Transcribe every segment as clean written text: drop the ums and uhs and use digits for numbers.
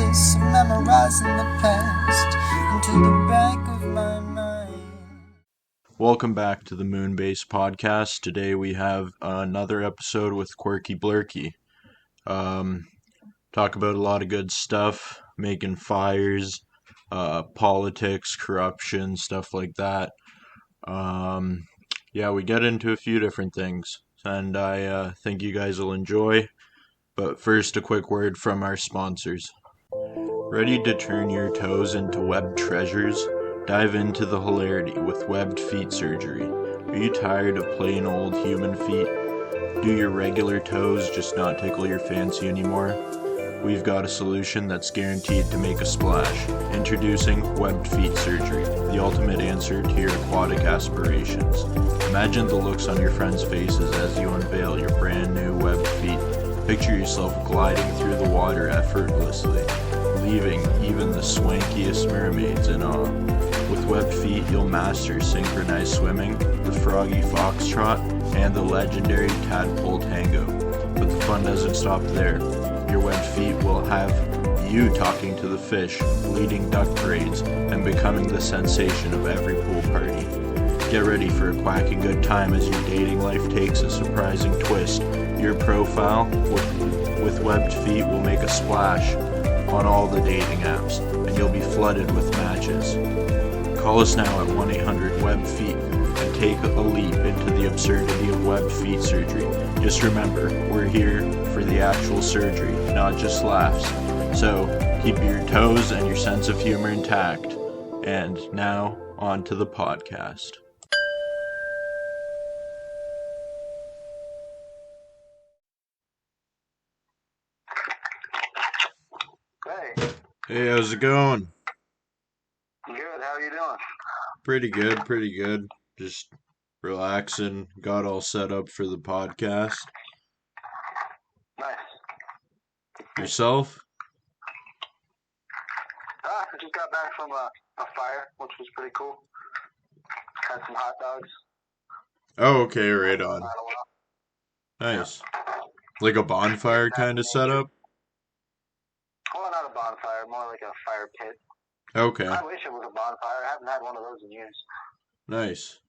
practice of memorizing the past into the back of my mind. Welcome back to the Moonbase Podcast. Today we have another episode with Quirky Blurky. Talk about a lot of good stuff, making fires, politics, corruption, stuff like that. We get into a few different things, and I think you guys will enjoy. But first, a quick word from our sponsors. Ready to turn your toes into webbed treasures? Dive into the hilarity with webbed feet surgery. Are you tired of plain old human feet? Do your regular toes just not tickle your fancy anymore? We've got a solution that's guaranteed to make a splash. Introducing webbed feet surgery, the ultimate answer to your aquatic aspirations. Imagine the looks on your friends' faces as you unveil your brand new webbed feet. Picture yourself gliding through the water effortlessly, leaving even the swankiest mermaids in awe. With webbed feet, you'll master synchronized swimming, the froggy foxtrot, and the legendary tadpole tango. But the fun doesn't stop there. Your webbed feet will have you talking to the fish, leading duck parades, and becoming the sensation of every pool party. Get ready for a quacky good time as your dating life takes a surprising twist. Your profile with webbed feet will make a splash on all the dating apps, and you'll be flooded with matches. Call us now at 1-800-WEB-FEET and take a leap into the absurdity of webbed feet surgery. Just remember, we're here for the actual surgery, not just laughs. So, keep your toes and your sense of humor intact. And now, on to the podcast. Hey, how's it going? Good, how are you doing? Pretty good. Just relaxing, got all set up for the podcast. Nice. Yourself? I just got back from a fire, which was pretty cool. Had some hot dogs. Oh, okay, right on. Nice. Like a bonfire kind of setup? Well, not a bonfire, more like a fire pit. Okay. I wish it was a bonfire. I haven't had one of those in years. Nice.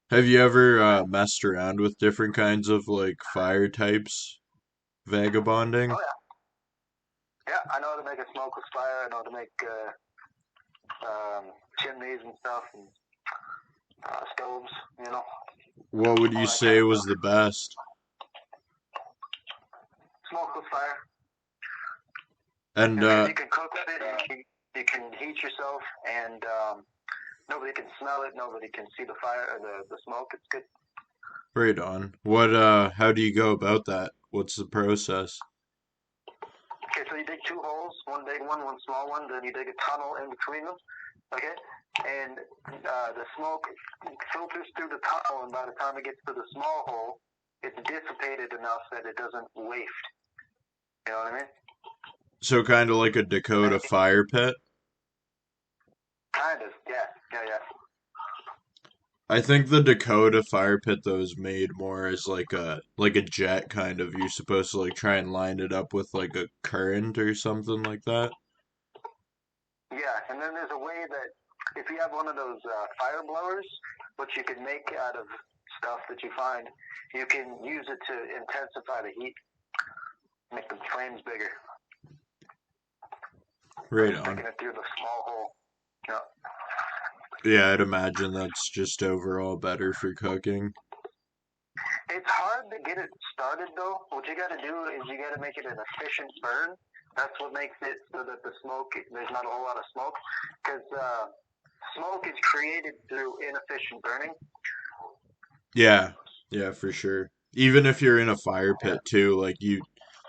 Have you ever messed around with different kinds of like fire types? Vagabonding? Oh, yeah. Yeah, I know how to make a smokeless fire. I know how to make chimneys and stuff, and stoves, you know. What would you say was the best? Smokeless fire. And you can cook with it, you can heat yourself, and nobody can smell it, nobody can see the fire or the smoke. It's good. right on. What how do you go about that? What's the process? Okay, so you dig two holes, one big one, one small one, then you dig a tunnel in between them, okay? And the smoke filters through the tunnel, and by the time it gets to the small hole, it's dissipated enough that it doesn't waft. You know what I mean? So kind of like a Dakota fire pit? Kind of, yeah. I think the Dakota fire pit though is made more as like a jet kind of. You're supposed to like try and line it up with like a current or something like that. Yeah, and then there's a way that if you have one of those fire blowers, which you can make out of stuff that you find, you can use it to intensify the heat, make the flames bigger. Right on. Sticking it through the small hole. Yeah. Yeah, I'd imagine that's just overall better for cooking. It's hard to get it started though. What you got to do is you got to make it an efficient burn. That's what makes it so that the smoke, there's not a whole lot of smoke, because smoke is created through inefficient burning. Yeah, for sure. Even if you're in a fire pit too, like the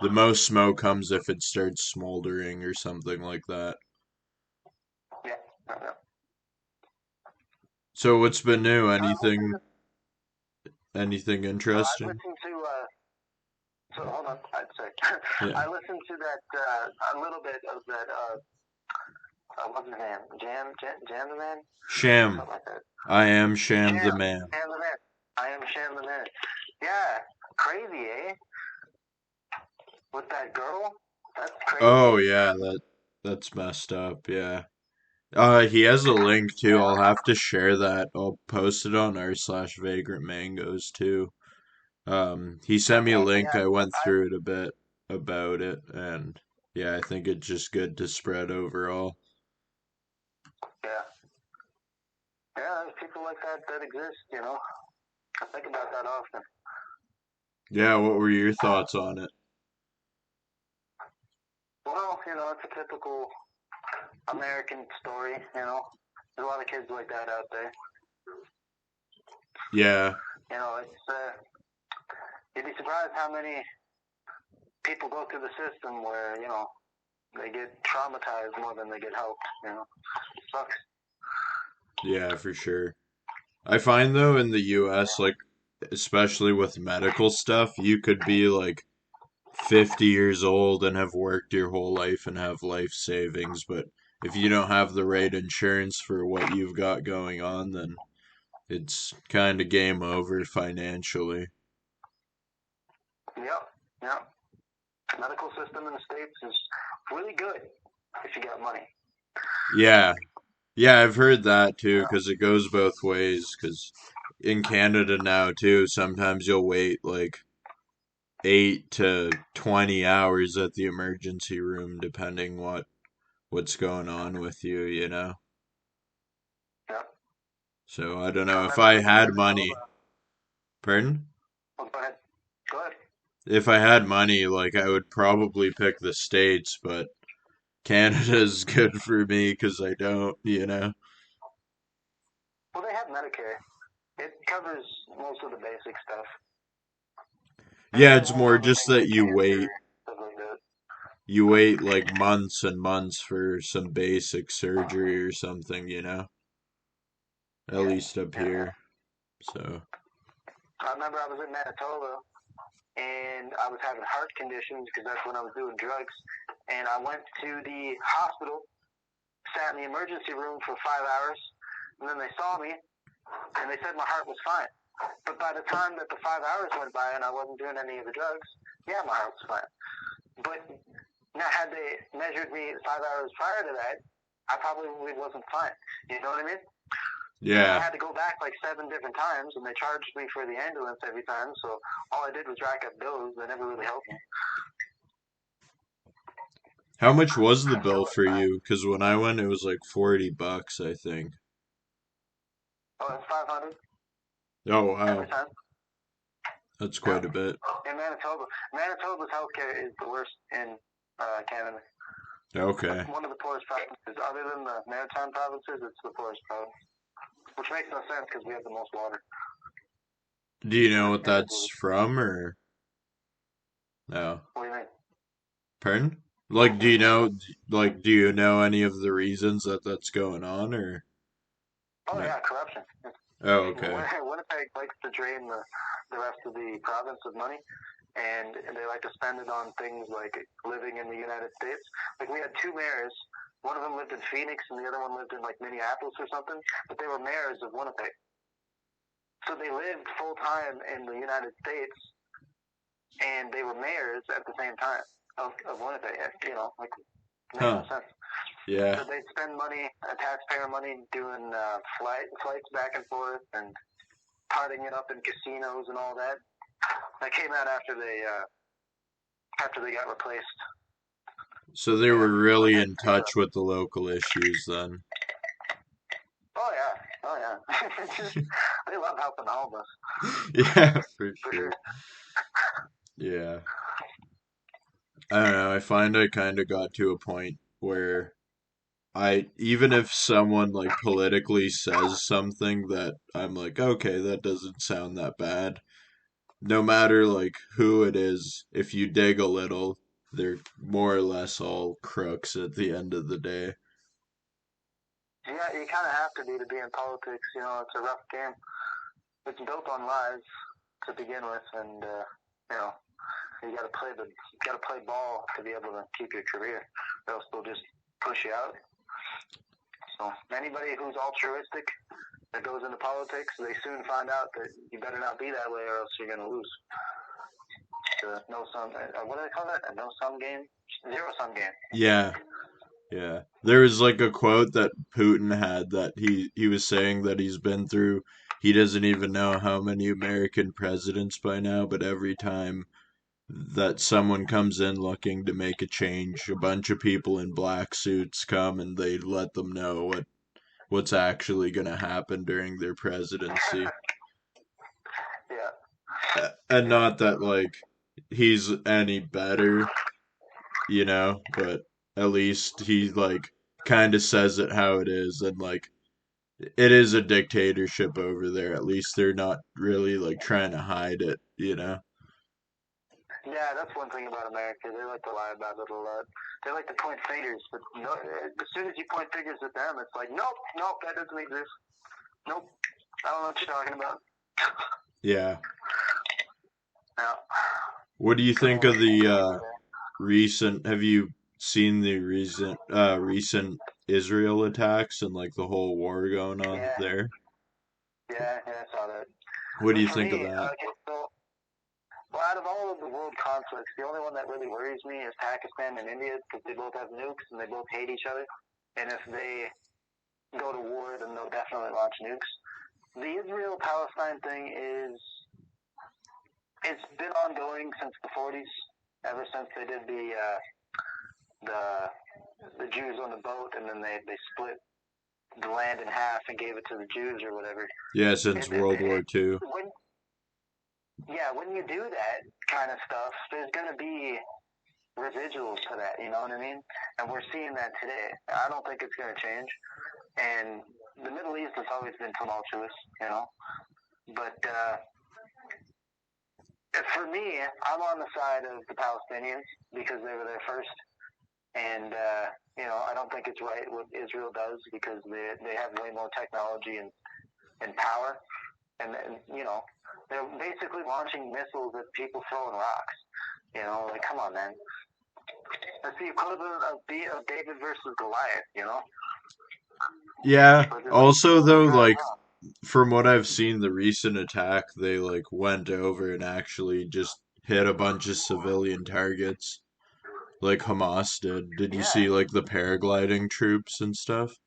most smoke comes if it starts smoldering or something like that. Yeah. So what's been new? Anything interesting? I listened to, so hold on, I'd say. Yeah. I listened to that, a little bit of that, what's his name? Jam the Man? Sham. Something like that. I am Sham the Man. Sham the Man. I am Sham the Man. Yeah, crazy, eh? With that girl? That's crazy. Oh yeah, That's messed up, yeah. He has a link too. Yeah. I'll have to share that. I'll post it on r/vagrant mangoes too. He sent me a link. Yeah. I went through it a bit about it, and yeah, I think it's just good to spread overall. Yeah. Yeah, there's people like that exist, I think about that often. Yeah, what were your thoughts on it? Well, it's a typical American story, There's a lot of kids like that out there. Yeah, It's you'd be surprised how many people go through the system where, they get traumatized more than they get helped, Sucks. yeah, for sure. I find though in the US, like especially with medical stuff, you could be like 50 years old and have worked your whole life and have life savings, but if you don't have the right insurance for what you've got going on, then it's kind of game over financially. Yep, yep. The medical system in the States is really good if you got money. Yeah, yeah, I've heard that too, Yeah. because it goes both ways. Because in Canada now too, sometimes you'll wait like 8 to 20 hours at the emergency room, depending what's going on with you, you know? Yep. So I don't I know if remember I living in had money. Manitoba. Pardon? Oh, go ahead. Go ahead. If I had money, like I would probably pick the States, but Canada's good for me because I don't, you know? Well, they have Medicare. It covers most of the basic stuff. Yeah, They it's won't more cover just things that like cancer, stuff like that. you wait like months and months for some basic surgery or something, you know? At Yeah. least up Yeah, yeah. here. So, I remember I was in Manitoba and I was having heart conditions because that's when I was doing drugs. And I went to the hospital, sat in the emergency room for 5 hours, and then they saw me and they said my heart was fine. But by the time that the 5 hours went by and I wasn't doing any of the drugs, yeah, my heart was fine. But now, had they measured me 5 hours prior to that, I probably wasn't fine. You know what I mean? And I yeah. had to go back like 7 different times, and they charged me for the ambulance every time. So all I did was rack up bills. They never really helped me. How much was the So bill for you? Because when I went, it was like $40, I think. it's 500 Oh, every wow. time. That's Yeah. quite a bit. In Manitoba, Manitoba's healthcare is the worst in Canada. Okay. It's one of the poorest provinces. Other than the maritime provinces, it's the poorest province. Which makes no sense because we have the most water. Do you know But what it is that's what from or no? do you mean? Pardon? Like, do you know any of the reasons that that's going on or Oh no? yeah, corruption. Oh, okay. Winnipeg likes to drain the rest of the province of money, and they like to spend it on things like living in the United States. Like we had 2 mayors. One of them lived in Phoenix, and the other one lived in like Minneapolis or something. But they were mayors of Winnipeg, so they lived full time in the United States, and they were mayors at the same time of Winnipeg. Like makes no Huh. sense. Yeah. So they'd spend money, taxpayer money, doing flights back and forth and partying it up in casinos and all that. That came out after they got replaced. So they Yeah. were So really they in touch with the local issues then. oh yeah. They love helping all of us. Yeah, for For sure. sure. Yeah. I don't know. I find I kind of got to a point where even if someone like politically says something that I'm like, okay, that doesn't sound that bad. No matter like who it is, if you dig a little, they're more or less all crooks at the end of the day. Yeah, you kind of have to be in politics. It's a rough game. It's built on lies to begin with, and you got to play ball to be able to keep your career. Or else they'll just push you out. So anybody who's altruistic that goes into politics, they soon find out that you better not be that way, or else you're going to lose. The no sum, what do they call that? A no sum game, zero sum game. Yeah. Yeah. There was like a quote that Putin had that he was saying that he's been through, he doesn't even know how many American presidents by now, but every time that someone comes in looking to make a change, a bunch of people in black suits come and they let them know what's actually going to happen during their presidency. Yeah. And not that like he's any better, but at least he like kind of says it how it is, and like it is a dictatorship over there. At least they're not really like trying to hide it. Yeah, that's one thing about America. They like to lie about it a lot. They like to point fingers, but no, as soon as you point fingers at them, it's like, nope, nope, that doesn't exist. Nope, I don't know what you're talking about. Yeah. No. What do you think of Totally the over there. recent? Have you seen the recent Israel attacks and like the whole war going on Yeah, there? I saw that. What do But you for think of me, that? okay, so, well, out of all of the world conflicts, the only one that really worries me is Pakistan and India because they both have nukes and they both hate each other. And if they go to war, then they'll definitely launch nukes. The Israel-Palestine thing it's been ongoing since the 40s, ever since they did the Jews on the boat, and then they split the land in half and gave it to the Jews or whatever. Yeah, since World War II. When you do that kind of stuff, there's going to be residuals to that, you know what I mean? And we're seeing that today. I don't think it's going to change. And the Middle East has always been tumultuous, But for me, I'm on the side of the Palestinians because they were there first. And, I don't think it's right what Israel does because they have way more technology and power. And they're basically launching missiles at people throwing rocks. Like, come on, man. That's the equivalent of David versus Goliath. Yeah. So just Also, kill the though, guy like off. from what I've seen, the recent attack, they like went over and actually just hit a bunch of civilian targets, like Hamas did. Did you Yeah. see like the paragliding troops and stuff?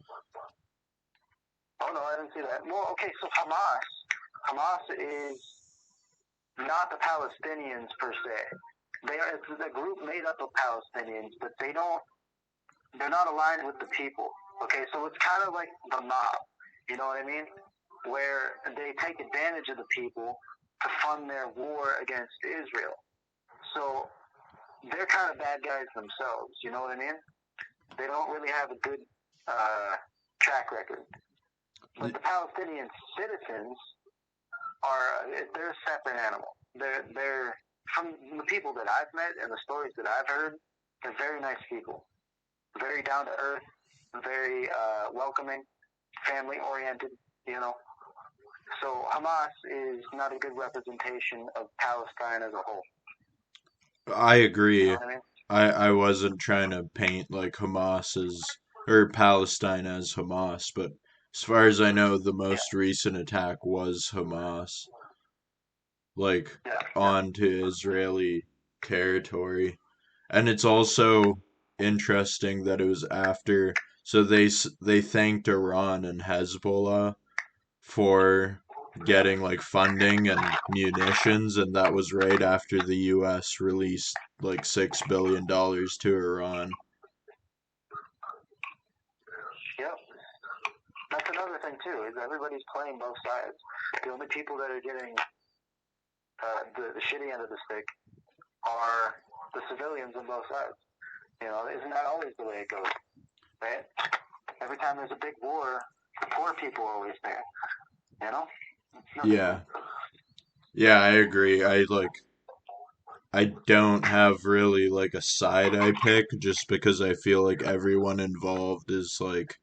Oh, no, I didn't see that. Well, okay, so Hamas is not the Palestinians per se. It's a group made up of Palestinians, but they're not aligned with the people. Okay, so it's kind of like the mob, you know what I mean? Where they take advantage of the people to fund their war against Israel. So they're kind of bad guys themselves, you know what I mean? They don't really have a good track record. But the Palestinian citizens they're a separate animal. They're from the people that I've met and the stories that I've heard, they're very nice people. Very down to earth, very welcoming, family oriented, So Hamas is not a good representation of Palestine as a whole. I You know agree. what I mean? I wasn't trying to paint like Hamas as or Palestine as Hamas, but as far as I know, the Yeah, most recent attack was Hamas, like yeah. onto Israeli territory. And it's also interesting that it was after, so they thanked Iran and Hezbollah for getting like funding and munitions, and that was right after the US released like $6 billion to Iran. Yep. That's another thing too. Is everybody's playing both sides. The only people that are getting the shitty end of the stick are the civilians on both sides. Isn't that always the way it goes? Right? Every time there's a big war, the poor people are always there. It's nothing Yeah. new. Yeah, I agree. I don't have really like a side I pick just because I feel like everyone involved is like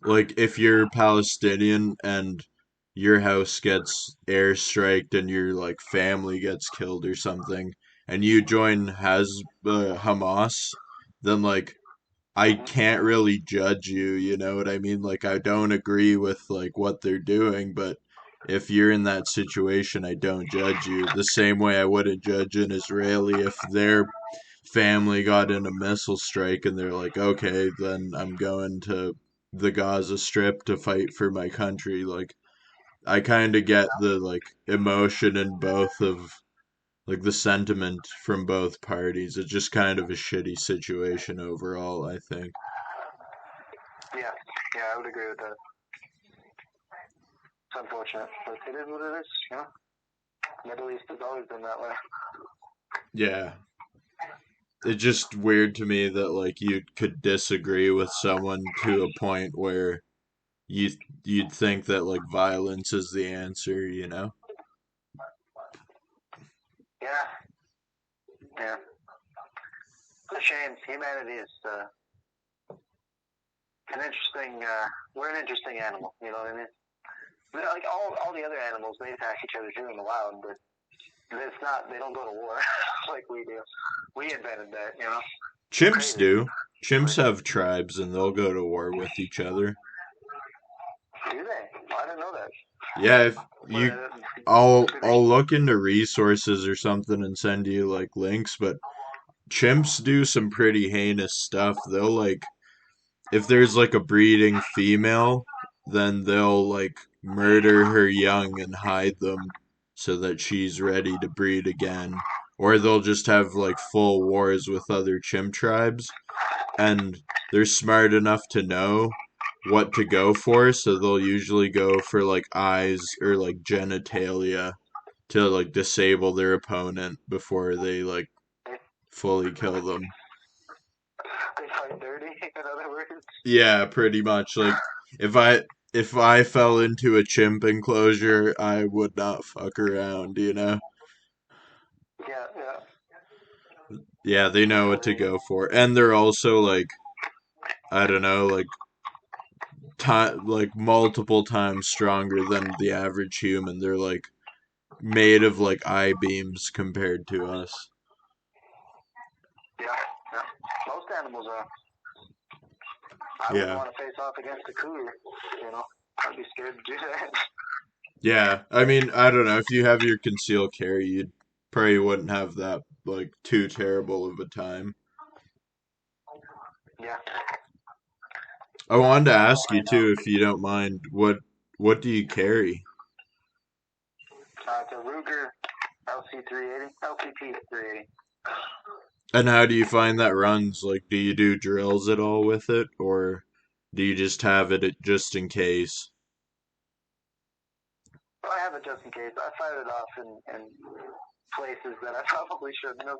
if you're Palestinian and your house gets airstriked and your like family gets killed or something and you join Hamas, then like I can't really judge you, you know what I mean? Like I don't agree with like what they're doing, but if you're in that situation, I don't judge you. The same way I wouldn't judge an Israeli if they're family got in a missile strike and they're like, okay, then I'm going to the Gaza Strip to fight for my country. Like, I kind of get the like emotion in both of like the sentiment from both parties. It's just kind of a shitty situation overall, I think. Yeah, I would agree with that. It's unfortunate, but it is what it is, you know? Middle East has always been that way. Yeah. It's just weird to me that like you could disagree with someone to a point where you you'd think that like violence is the answer, you know? Yeah. It's a shame. Humanity is an interesting, we're an interesting animal, you know what I mean? Like all the other animals, they attack each other too in the wild, but it's not, they don't go to war like we do. We invented that, you know? Chimps Crazy. do. Chimps have tribes and they'll go to war with each other. Do they? I didn't know that. Yeah, if you But, I'll look into resources or something and send you like links, but chimps do some pretty heinous stuff. They'll like if there's like a breeding female, then they'll like murder her young and hide them so that she's ready to breed again. Or they'll just have like full wars with other chimp tribes, and they're smart enough to know what to go for, so they'll usually go for like eyes or like genitalia to like disable their opponent before they like fully kill them. they fight dirty, in other words. Yeah, pretty much. Like if I fell into a chimp enclosure, I would not fuck around, you know? Yeah. Yeah, they know what to go for. And they're also like I don't know, like multiple times stronger than the average human. They're like made of like eye beams compared to us. Yeah. Most animals are. I wouldn't Yeah. want to face off against a cougar, you know? I'd be scared to do that. Yeah. I mean, I don't know. If you have your concealed carry, you'd probably wouldn't have that like too terrible of a time. Yeah. I wanted to ask you too, if you don't mind, what do you carry? It's a Ruger LCP 380. And how do you find that runs? Like, do you do drills at all with it, or do you just have it just in case? Well, I have it just in case. I fired it off in places that I probably shouldn't have.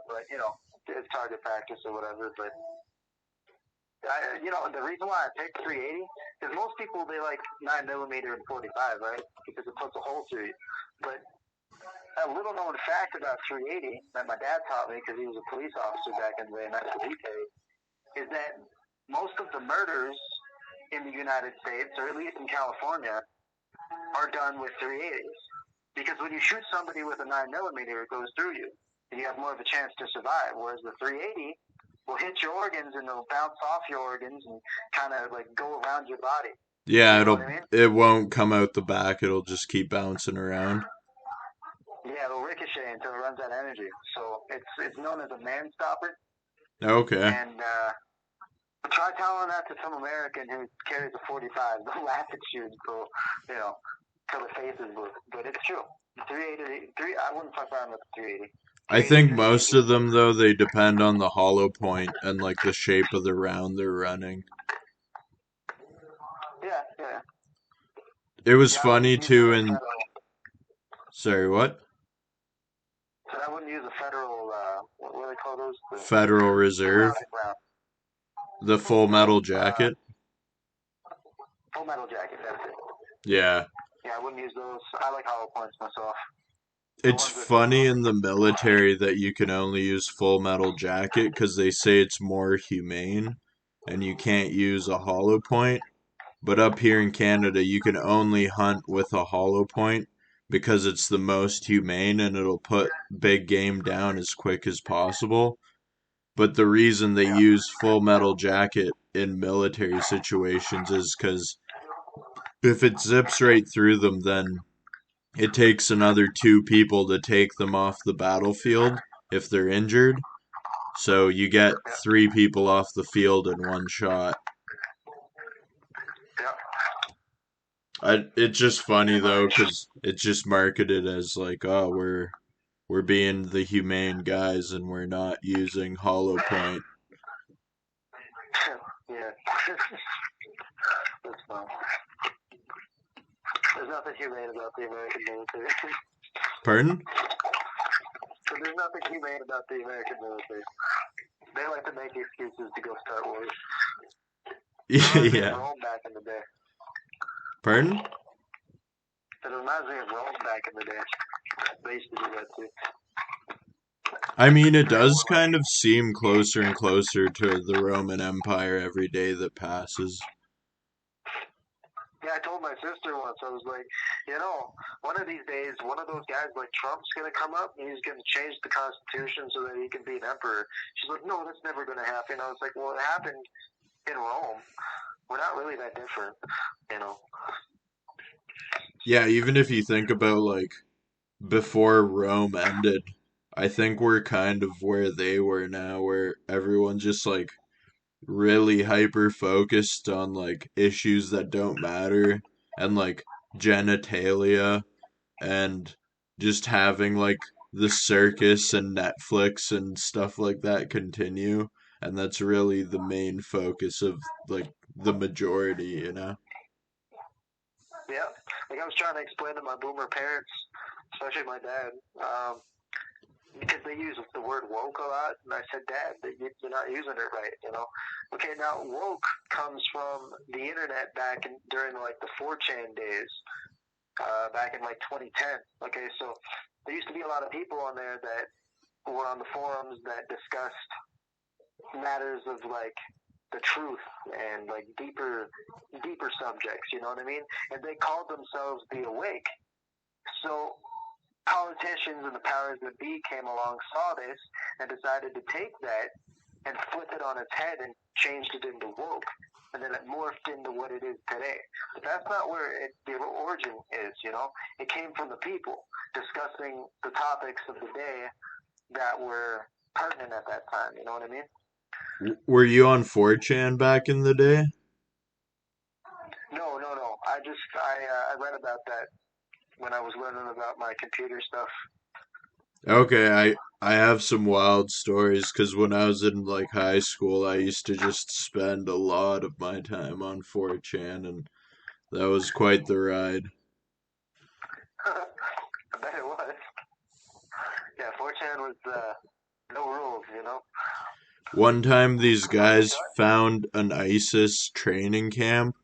But, you know, it's target practice or whatever. But, the reason why I picked 380 is most people, they like 9mm and 45, right? Because it puts a hole through you. But a little known fact about 380 that my dad taught me because he was a police officer back in the day, and that's what he carried, is that most of the murders in the United States, or at least in California, are done with 380s. Because when you shoot somebody with a 9mm, it goes through you. And you have more of a chance to survive. Whereas the 380 will hit your organs and it'll bounce off your organs and kind of like go around your body. Yeah, You know what I mean? it won't come out the back. It'll just keep bouncing around. Yeah, it'll ricochet until it runs out of energy. So it's known as a man stopper. Okay. And try telling that to some American who carries a 45. They'll laugh at you until, till the face is blue. But it's true. 380, I wouldn't fuck around with the 380. I think most of them though they depend on the hollow point and like the shape of the round they're running. Yeah. It was funny too in sorry, what? So I wouldn't use a federal, what do they call those? Federal Reserve. The full metal jacket. Full metal jacket, that's it. Yeah. Yeah, I wouldn't use those. I like hollow points myself. It's funny in the military that you can only use full metal jacket because they say it's more humane and you can't use a hollow point. But up here in Canada, you can only hunt with a hollow point because it's the most humane and it'll put big game down as quick as possible. But the reason they use full metal jacket in military situations is because if it zips right through them, then it takes another two people to take them off the battlefield. if they're injured. So you get Yeah. 3 people off the field in one shot. Yeah. It's just funny though, because it's just marketed as like, oh, we're being the humane guys and we're not using hollow point. Yeah. That's fun. There's nothing humane about the American military. Pardon? So there's nothing humane about the American military. They like to make excuses to go start wars. Yeah. Rome back in the day. Pardon? It reminds me of Rome back in the day. They used to do that too. I mean, it does kind of seem closer and closer to the Roman Empire every day that passes. Yeah, I told my sister once, I was like, one of these days, one of those guys like Trump's going to come up and he's going to change the Constitution so that he can be an emperor. She's like, no, that's never going to happen. I was like, well, it happened in Rome. We're not really that different, Yeah, even if you think about like before Rome ended, I think we're kind of where they were now, where everyone's just like really hyper focused on like issues that don't matter and like genitalia and just having like the circus and Netflix and stuff like that continue. And that's really the main focus of like the majority, you know? Yeah. Like I was trying to explain to my boomer parents, especially my dad, because they use the word woke a lot, and I said, Dad, you're not using it right, Okay, now woke comes from the internet during like the 4chan days, back in like 2010. Okay, so there used to be a lot of people on there that were on the forums that discussed matters of like the truth and like deeper subjects, you know what I mean? And they called themselves the awake. So politicians and the powers that be came along, saw this, and decided to take that and flip it on its head and changed it into woke. And then it morphed into what it is today. But that's not where the origin is, It came from the people discussing the topics of the day that were pertinent at that time, you know what I mean? Were you on 4chan back in the day? No. I read about that when I was learning about my computer stuff. Okay, I have some wild stories because when I was in like high school, I used to just spend a lot of my time on 4chan, and that was quite the ride. I bet it was. Yeah, 4chan was no rules, One time, these guys found an ISIS training camp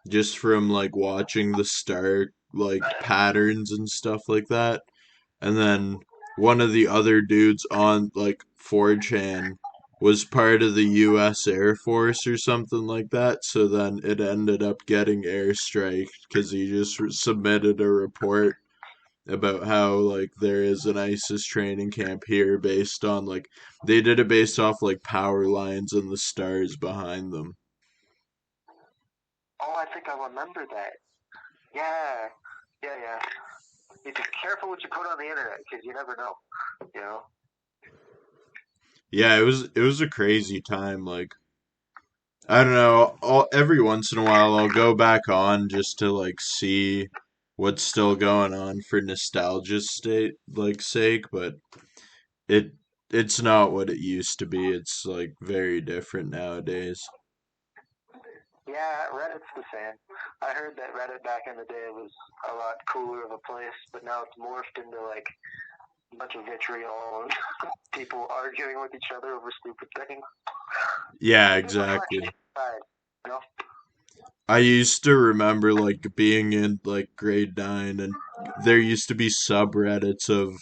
just from like watching the star like patterns and stuff like that. And then one of the other dudes on like 4chan was part of the US Air Force or something like that. So then it ended up getting airstriked because he just submitted a report about how like there is an ISIS training camp here based on like they did it based off like power lines and the stars behind them. Oh, I think I remember that. Yeah. You be careful what you put on the internet because you never know, Yeah, it was a crazy time. Like I don't know, every once in a while I'll go back on just to like see what's still going on for nostalgia's sake, but it it's not what it used to be. It's like very different nowadays. Yeah, Reddit's the same. I heard that Reddit back in the day was a lot cooler of a place, but now it's morphed into like a bunch of vitriol and people arguing with each other over stupid things. Yeah, People are exactly. actually inside, you know? I used to remember like being in like grade 9 and there used to be subreddits of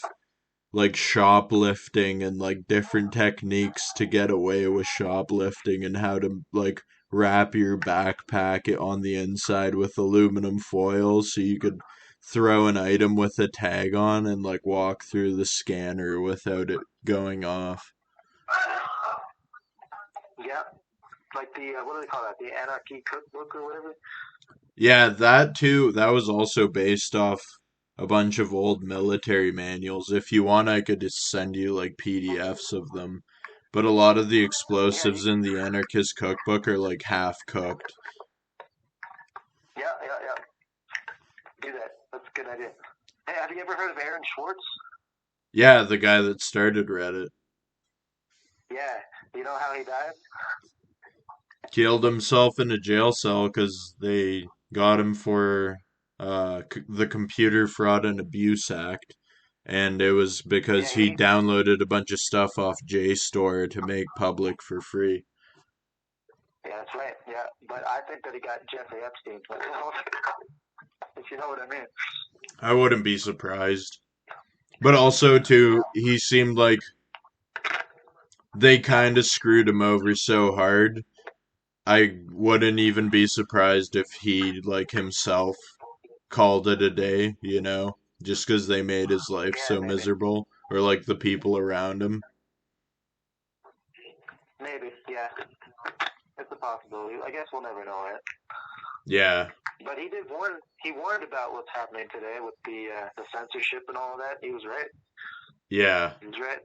like shoplifting and like different techniques to get away with shoplifting and how to like wrap your backpack on the inside with aluminum foil so you could throw an item with a tag on and like walk through the scanner without it going off. Yeah, like the, what do they call that? The Anarchy Cookbook or whatever? Yeah, that too, that was also based off a bunch of old military manuals. If you want, I could just send you like PDFs of them. But a lot of the Yeah, explosives in the anarchist cookbook are like half cooked. yeah. Do that. That's a good idea. Hey, have you ever heard of Aaron Schwartz? Yeah, the guy that started Reddit Yeah. You know how he died? killed himself in a jail cell because they got him for the Computer Fraud and Abuse Act. And it was Yeah, because he downloaded a bunch of stuff off JSTOR to make public for free. yeah, that's right. Yeah, but I think that he got Jeffrey Epstein. If you know what I mean. I wouldn't be surprised. But also, too, he seemed like they kind of screwed him over so hard. I wouldn't even be surprised if he, like himself, called it a day, just because they made his life Yeah, so maybe. miserable, or like the people around him. Maybe, yeah. It's a possibility. I guess we'll never know, right? Yeah, But he did warn. He warned about what's happening today with the censorship and all of that. He was right. yeah. He was right.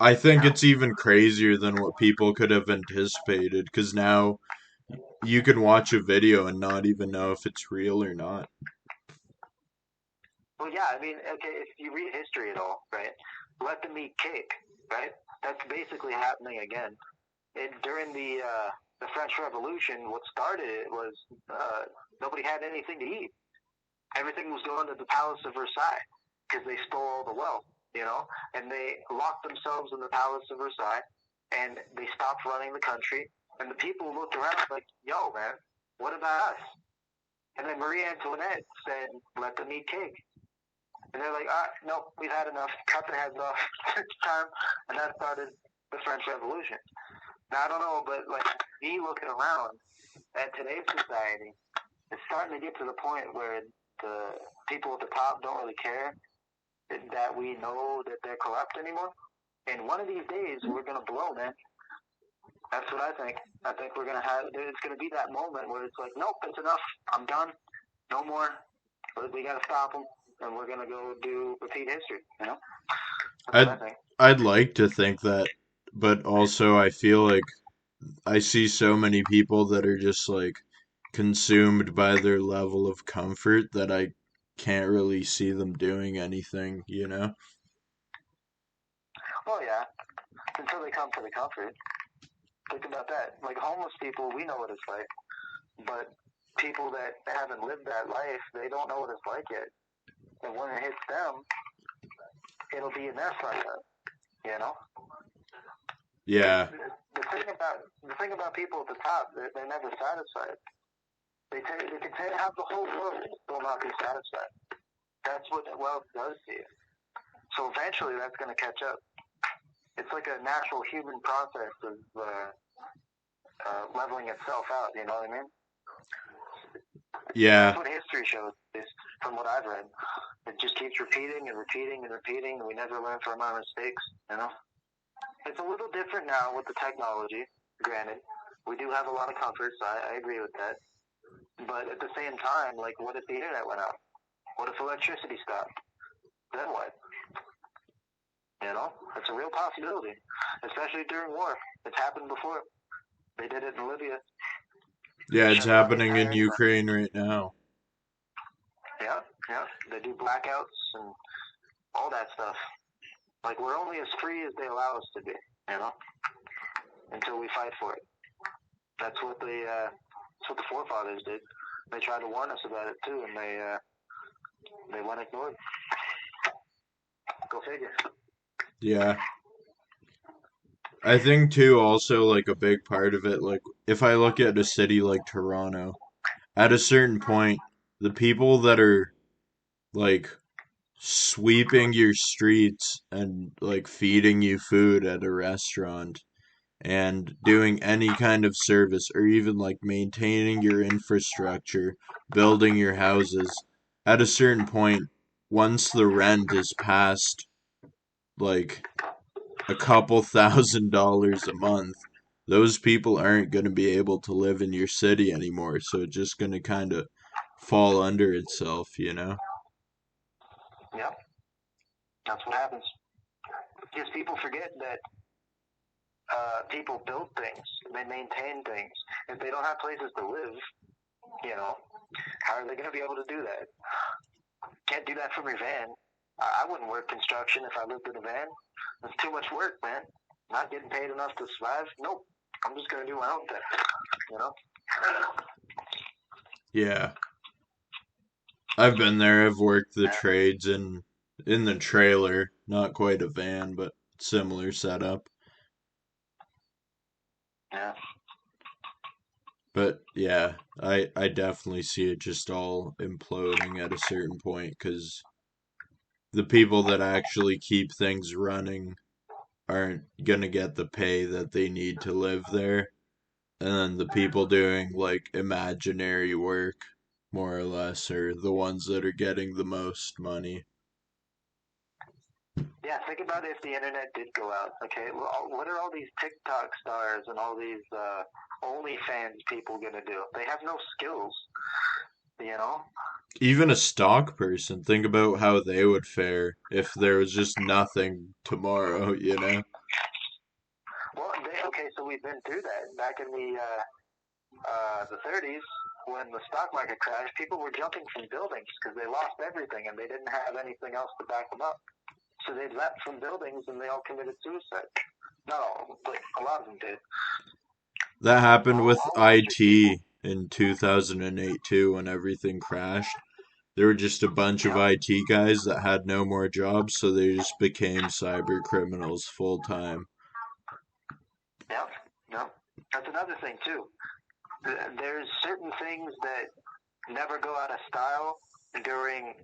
I think Yeah. it's even crazier than what people could have anticipated, because now you can watch a video and not even know if it's real or not. Well, yeah. I mean, okay. If you read history at all, right? Let them eat cake, right? That's basically happening again. During the French Revolution, what started it was nobody had anything to eat. Everything was going to the Palace of Versailles because they stole all the wealth, and they locked themselves in the Palace of Versailles, and they stopped running the country, and the people looked around like, yo, man, what about us? And then Marie Antoinette said, let them eat cake. And they're like, all right, no, we've had enough. Cut their heads off. It's time. And that started the French Revolution. Now, I don't know, but like me looking around at today's society, it's starting to get to the point where the people at the top don't really care that we know that they're corrupt anymore. And one of these days, we're going to blow, man. That's what I think. I think we're going to have, it's going to be that moment where it's like, nope, it's enough. I'm done. No more. We got to stop them. And we're going to go repeat history, That's what I think. I'd like to think that, but also I feel like I see so many people that are just like consumed by their level of comfort that I can't really see them doing anything. Oh, yeah. Until they come to the comfort. Think about that. Like homeless people, we know what it's like. But people that haven't lived that life, they don't know what it's like yet. And when it hits them, it'll be a mess like that, Yeah, The thing about people at the top, they're never satisfied. They can have the whole world and still not be satisfied. That's what wealth does to you. So eventually, that's going to catch up. It's like a natural human process of leveling itself out. You know what I mean? yeah, That's what history shows, is from what I've read. It just keeps repeating and repeating and repeating, and we never learn from our mistakes, It's a little different now with the technology, granted. We do have a lot of comforts, I agree with that. But at the same time, like, what if the internet went out? What if electricity stopped? Then what? It's a real possibility, especially during war. It's happened before. They did it in Libya. yeah, it's Shut down the happening in entire internet. Ukraine right now. Yeah. They do blackouts and all that stuff. Like, we're only as free as they allow us to be, until we fight for it. That's what the forefathers did. They tried to warn us about it too, and they went ignored. Go figure. Yeah. I think too also like a big part of it, like if I look at a city like Toronto, at a certain point, the people that are like sweeping your streets and like feeding you food at a restaurant and doing any kind of service or even like maintaining your infrastructure, building your houses, at a certain point, once the rent is past like a couple $1,000s a month, those people aren't going to be able to live in your city anymore. So it's just going to kind of fall under itself. That's what happens. Because people forget that people build things, they maintain things. If they don't have places to live, how are they going to be able to do that? Can't do that from your van. I wouldn't work construction if I lived in a van. That's too much work, man. Not getting paid enough to survive? Nope. I'm just going to do my own thing, Yeah. I've been there. I've worked the trades in the trailer. Not quite a van, but similar setup. Yeah. But yeah, I definitely see it just all imploding at a certain point because the people that actually keep things running aren't gonna get the pay that they need to live there. And then the people doing like imaginary work, more or less, are the ones that are getting the most money. Yeah, think about it if the internet did go out, okay? Well, what are all these TikTok stars and all these OnlyFans people going to do? They have no skills, you know? Even a stock person, think about how they would fare if there was just nothing tomorrow, you know? Well, okay, so we've been through that. Back in the 30s, when the stock market crashed, people were jumping from buildings because they lost everything and they didn't have anything else to back them up. So they leapt from buildings and they all committed suicide. Not all of them, but a lot of them did. That happened with All IT in 2008 too, when everything crashed. There were just a bunch of IT guys that had no more jobs, so they just became cyber criminals full time. Yep, yep. That's another thing too. There's certain things that never go out of style during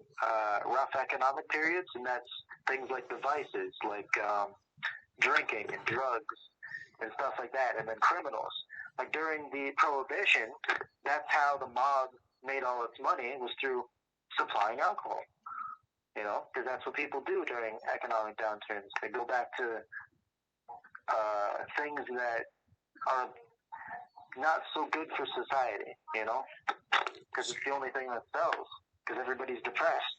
rough economic periods, and that's things like the vices, like drinking and drugs and stuff like that, and then criminals. Like during the Prohibition, that's how the mob made all its money, was through supplying alcohol. Because that's what people do during economic downturns. They go back to things that are not so good for society, because it's the only thing that sells, because everybody's depressed,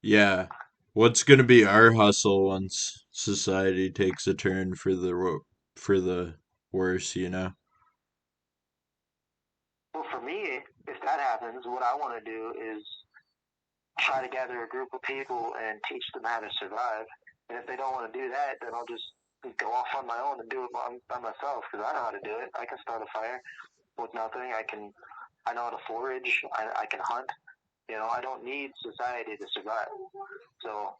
Yeah. What's gonna be our hustle once society takes a turn for the worse, you know? Well, for me, if that happens, what I want to do is try to gather a group of people and teach them how to survive. And if they don't want to do that, then I'll just go off on my own and do it by myself, because I know how to do it. I can start a fire with nothing. I know how to forage. I can hunt. I don't need society to survive. So,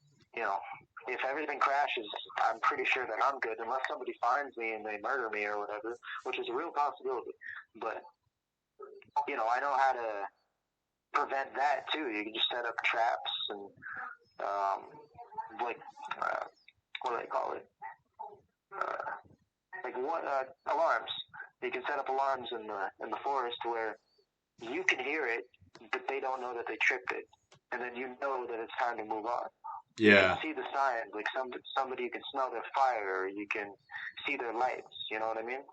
if everything crashes, I'm pretty sure that I'm good, unless somebody finds me and they murder me or whatever, which is a real possibility. But, I know how to prevent that too. You can just set up traps and, like, what do they call it? Alarms. You can set up alarms in the forest where you can hear it, but they don't know that they tripped it, and then you know that it's time to move on. Yeah. You can see the signs, like somebody, you can smell their fire, or you can see their lights. You know what I mean?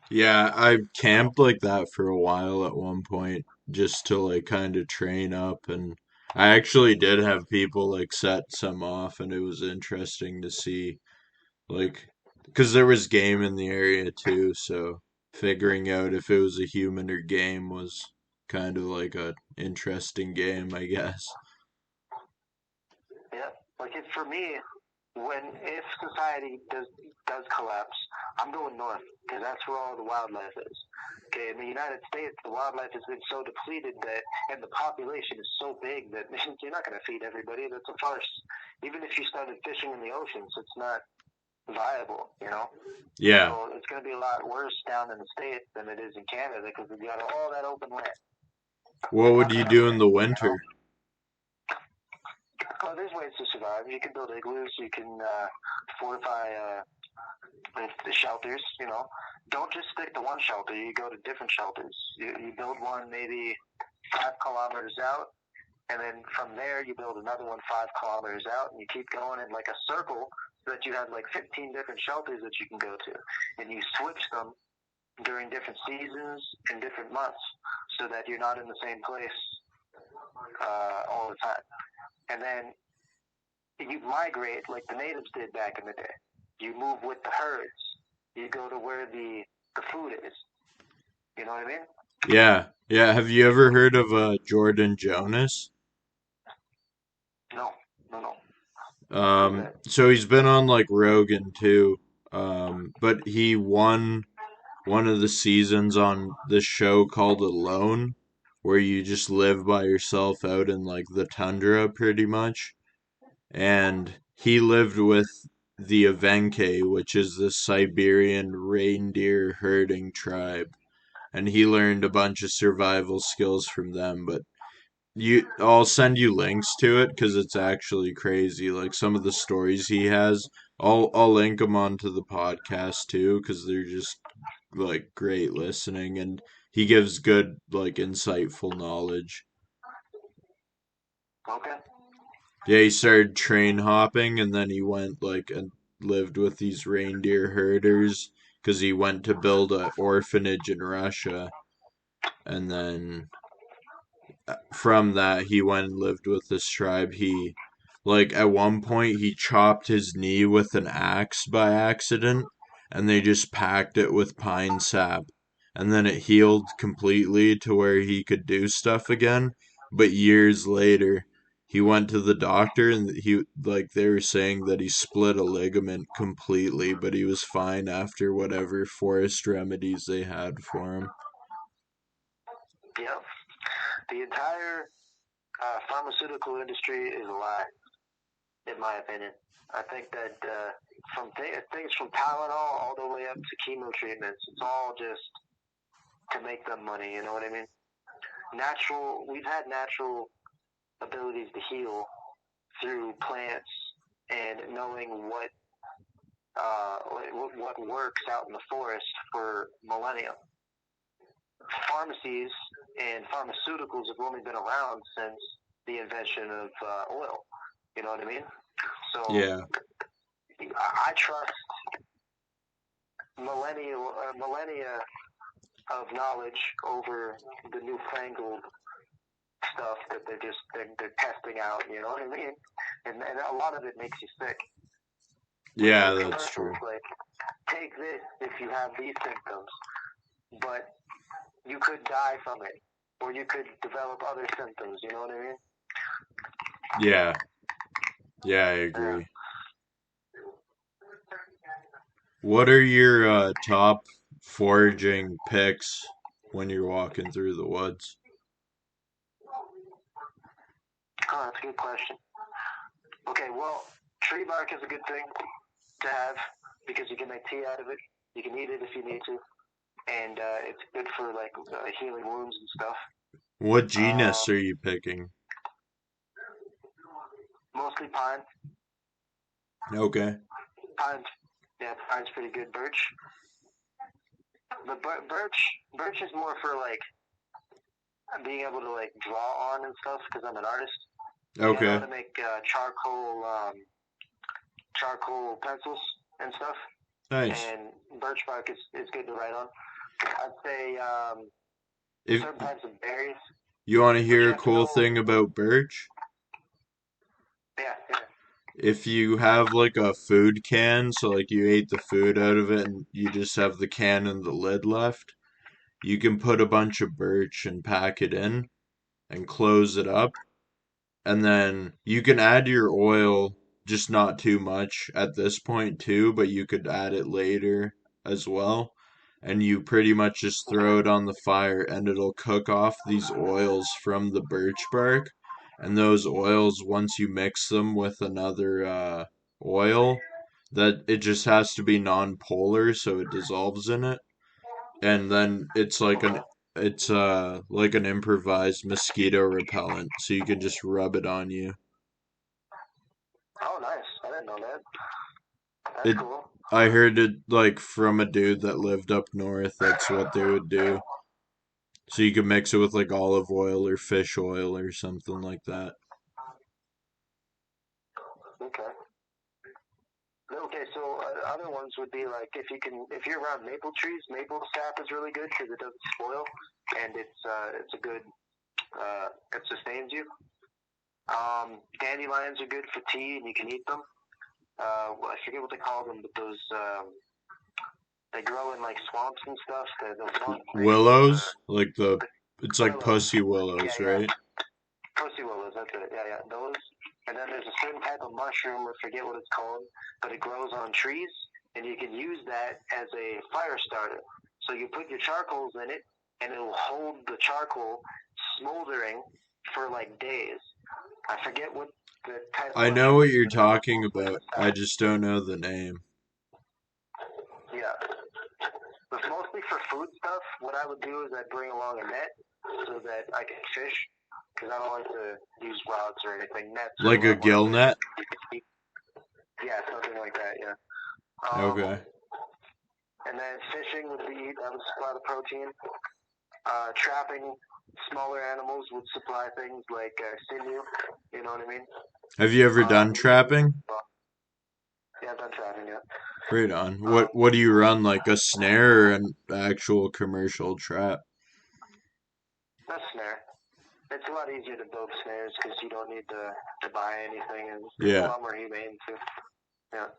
Yeah, I camped like that for a while at one point just to like kind of train up, and I actually did have people like set some off, and it was interesting to see like because there was game in the area too, so figuring out if it was a human or game was kind of like a interesting game, I guess. Yeah. Like for me, if society does collapse, I'm going north because that's where all the wildlife is. Okay, in the United States, the wildlife has been so depleted and the population is so big that you're not going to feed everybody. That's a farce. Even if you started fishing in the oceans, it's not viable. Yeah. So it's going to be a lot worse down in the States than it is in Canada because we've got all that open land. What would you do in the winter? Well, there's ways to survive. You can build igloos. You can fortify the shelters. Don't just stick to one shelter. You go to different shelters. You build one maybe 5 kilometers out, and then from there you build another one 5 kilometers out, and you keep going in like a circle so that you have like 15 different shelters that you can go to, and you switch them during different seasons and different months so that you're not in the same place all the time. And then you migrate like the natives did back in the day. You move with the herds. You go to where the food is. You know what I mean? Yeah, yeah. Have you ever heard of Jordan Jonas? No, no, no. So he's been on like Rogan too. But he won one of the seasons on this show called Alone, where you just live by yourself out in like the tundra pretty much. And he lived with the Evenke, which is the Siberian reindeer herding tribe. And he learned a bunch of survival skills from them, but I'll send you links to it because it's actually crazy. Like some of the stories he has, I'll link them onto the podcast too because they're just like great listening, and he gives good like insightful knowledge. Okay. Yeah, he started train hopping and then he went like and lived with these reindeer herders because he went to build an orphanage in Russia, and then from that he went and lived with this tribe. He like at one point he chopped his knee with an axe by accident and they just packed it with pine sap and then it healed completely to where he could do stuff again. But years later he went to the doctor and he like they were saying that he split a ligament completely, but he was fine after whatever forest remedies they had for him. Yep. The entire pharmaceutical industry is a lie, in my opinion. I think that from things from Tylenol all the way up to chemo treatments, it's all just to make them money. You know what I mean? We've had natural abilities to heal through plants and knowing what works out in the forest for millennia. Pharmacies and pharmaceuticals have only been around since the invention of oil. You know what I mean? So Yeah. I trust millennia of knowledge over the newfangled stuff that they're testing out. You know what I mean? And a lot of it makes you sick. Yeah, Like, that's true. like, take this if you have these symptoms, but you could die from it, or you could develop other symptoms. You know what I mean? Yeah. Yeah, I agree. What are your top foraging picks when you're walking through the woods? Oh, that's a good question. Okay, well, tree bark is a good thing to have because you can make tea out of it. You can eat it if you need to, and it's good for like healing wounds and stuff. What genus are you picking? Mostly pine. Okay. Pine's pretty good. Birch. But birch is more for like being able to like draw on and stuff because I'm an artist. Okay. I know how to make charcoal pencils and stuff. Nice. And birch bark is good to write on. I'd say If certain types of berries. you want to But hear you a have to cool know. thing about birch, Yeah. if you have like a food can, so like you ate the food out of it and you just have the can and the lid left, you can put a bunch of birch and pack it in and close it up. And then you can add your oil, just not too much at this point too, but you could add it later as well. And you pretty much just throw it on the fire and it'll cook off these oils from the birch bark. And those oils, once you mix them with another oil, that it just has to be non-polar so it dissolves in it. And then it's like an improvised mosquito repellent, so you can just rub it on you. Oh, nice. I didn't know that. That's It cool. I heard it like from a dude that lived up north, that's what they would do. So you could mix it with like olive oil or fish oil or something like that. Okay. Okay, so other ones would be like if you're around maple trees, maple sap is really good because it doesn't spoil and it's a good it sustains you. Dandelions are good for tea, and you can eat them. Well, I forget what they call them, but those they grow in like swamps and stuff. Those long plants. Willows, it's like Willows. pussy willows, right? Pussy willows, that's it. Yeah, those. And then there's a certain type of mushroom, I forget what it's called, but it grows on trees, and you can use that as a fire starter. So you put your charcoals in it, and it will hold the charcoal smoldering for like days. I forget what the type of I know what you're mushroom it is. talking about. I just don't know the name. Yeah. But mostly for food stuff, what I would do is I'd bring along a net so that I can fish, because I don't like to use rods or anything. Nets. Like a gill net? Yeah, something like that, yeah. Okay. And then fishing would supply the protein. Trapping smaller animals would supply things like sinew, you know what I mean? Have you ever done trapping? Yeah, I've done trapping, yeah. Right on. What do you run, like a snare or an actual commercial trap? A snare. It's a lot easier to build snares because you don't need to buy anything, and it's a lot more humane too. Yeah.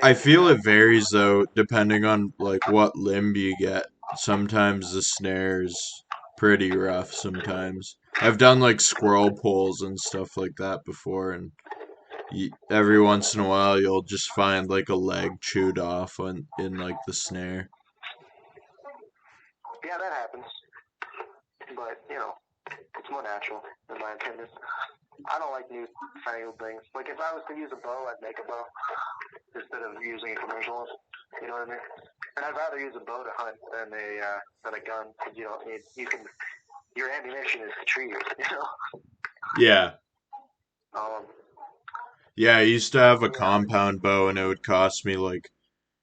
I feel it varies though, depending on like what limb you get. Sometimes the snare's pretty rough sometimes. I've done like squirrel poles and stuff like that before, and every once in a while you'll just find like a leg chewed off in like the snare. Yeah, that happens. But, it's more natural, in my opinion. I don't like new fangled things. Like, if I was to use a bow, I'd make a bow instead of using a commercial one. You know what I mean? And I'd rather use a bow to hunt than a gun, because your ammunition is the trees, Yeah. Yeah, I used to have a Yeah. compound bow and it would cost me like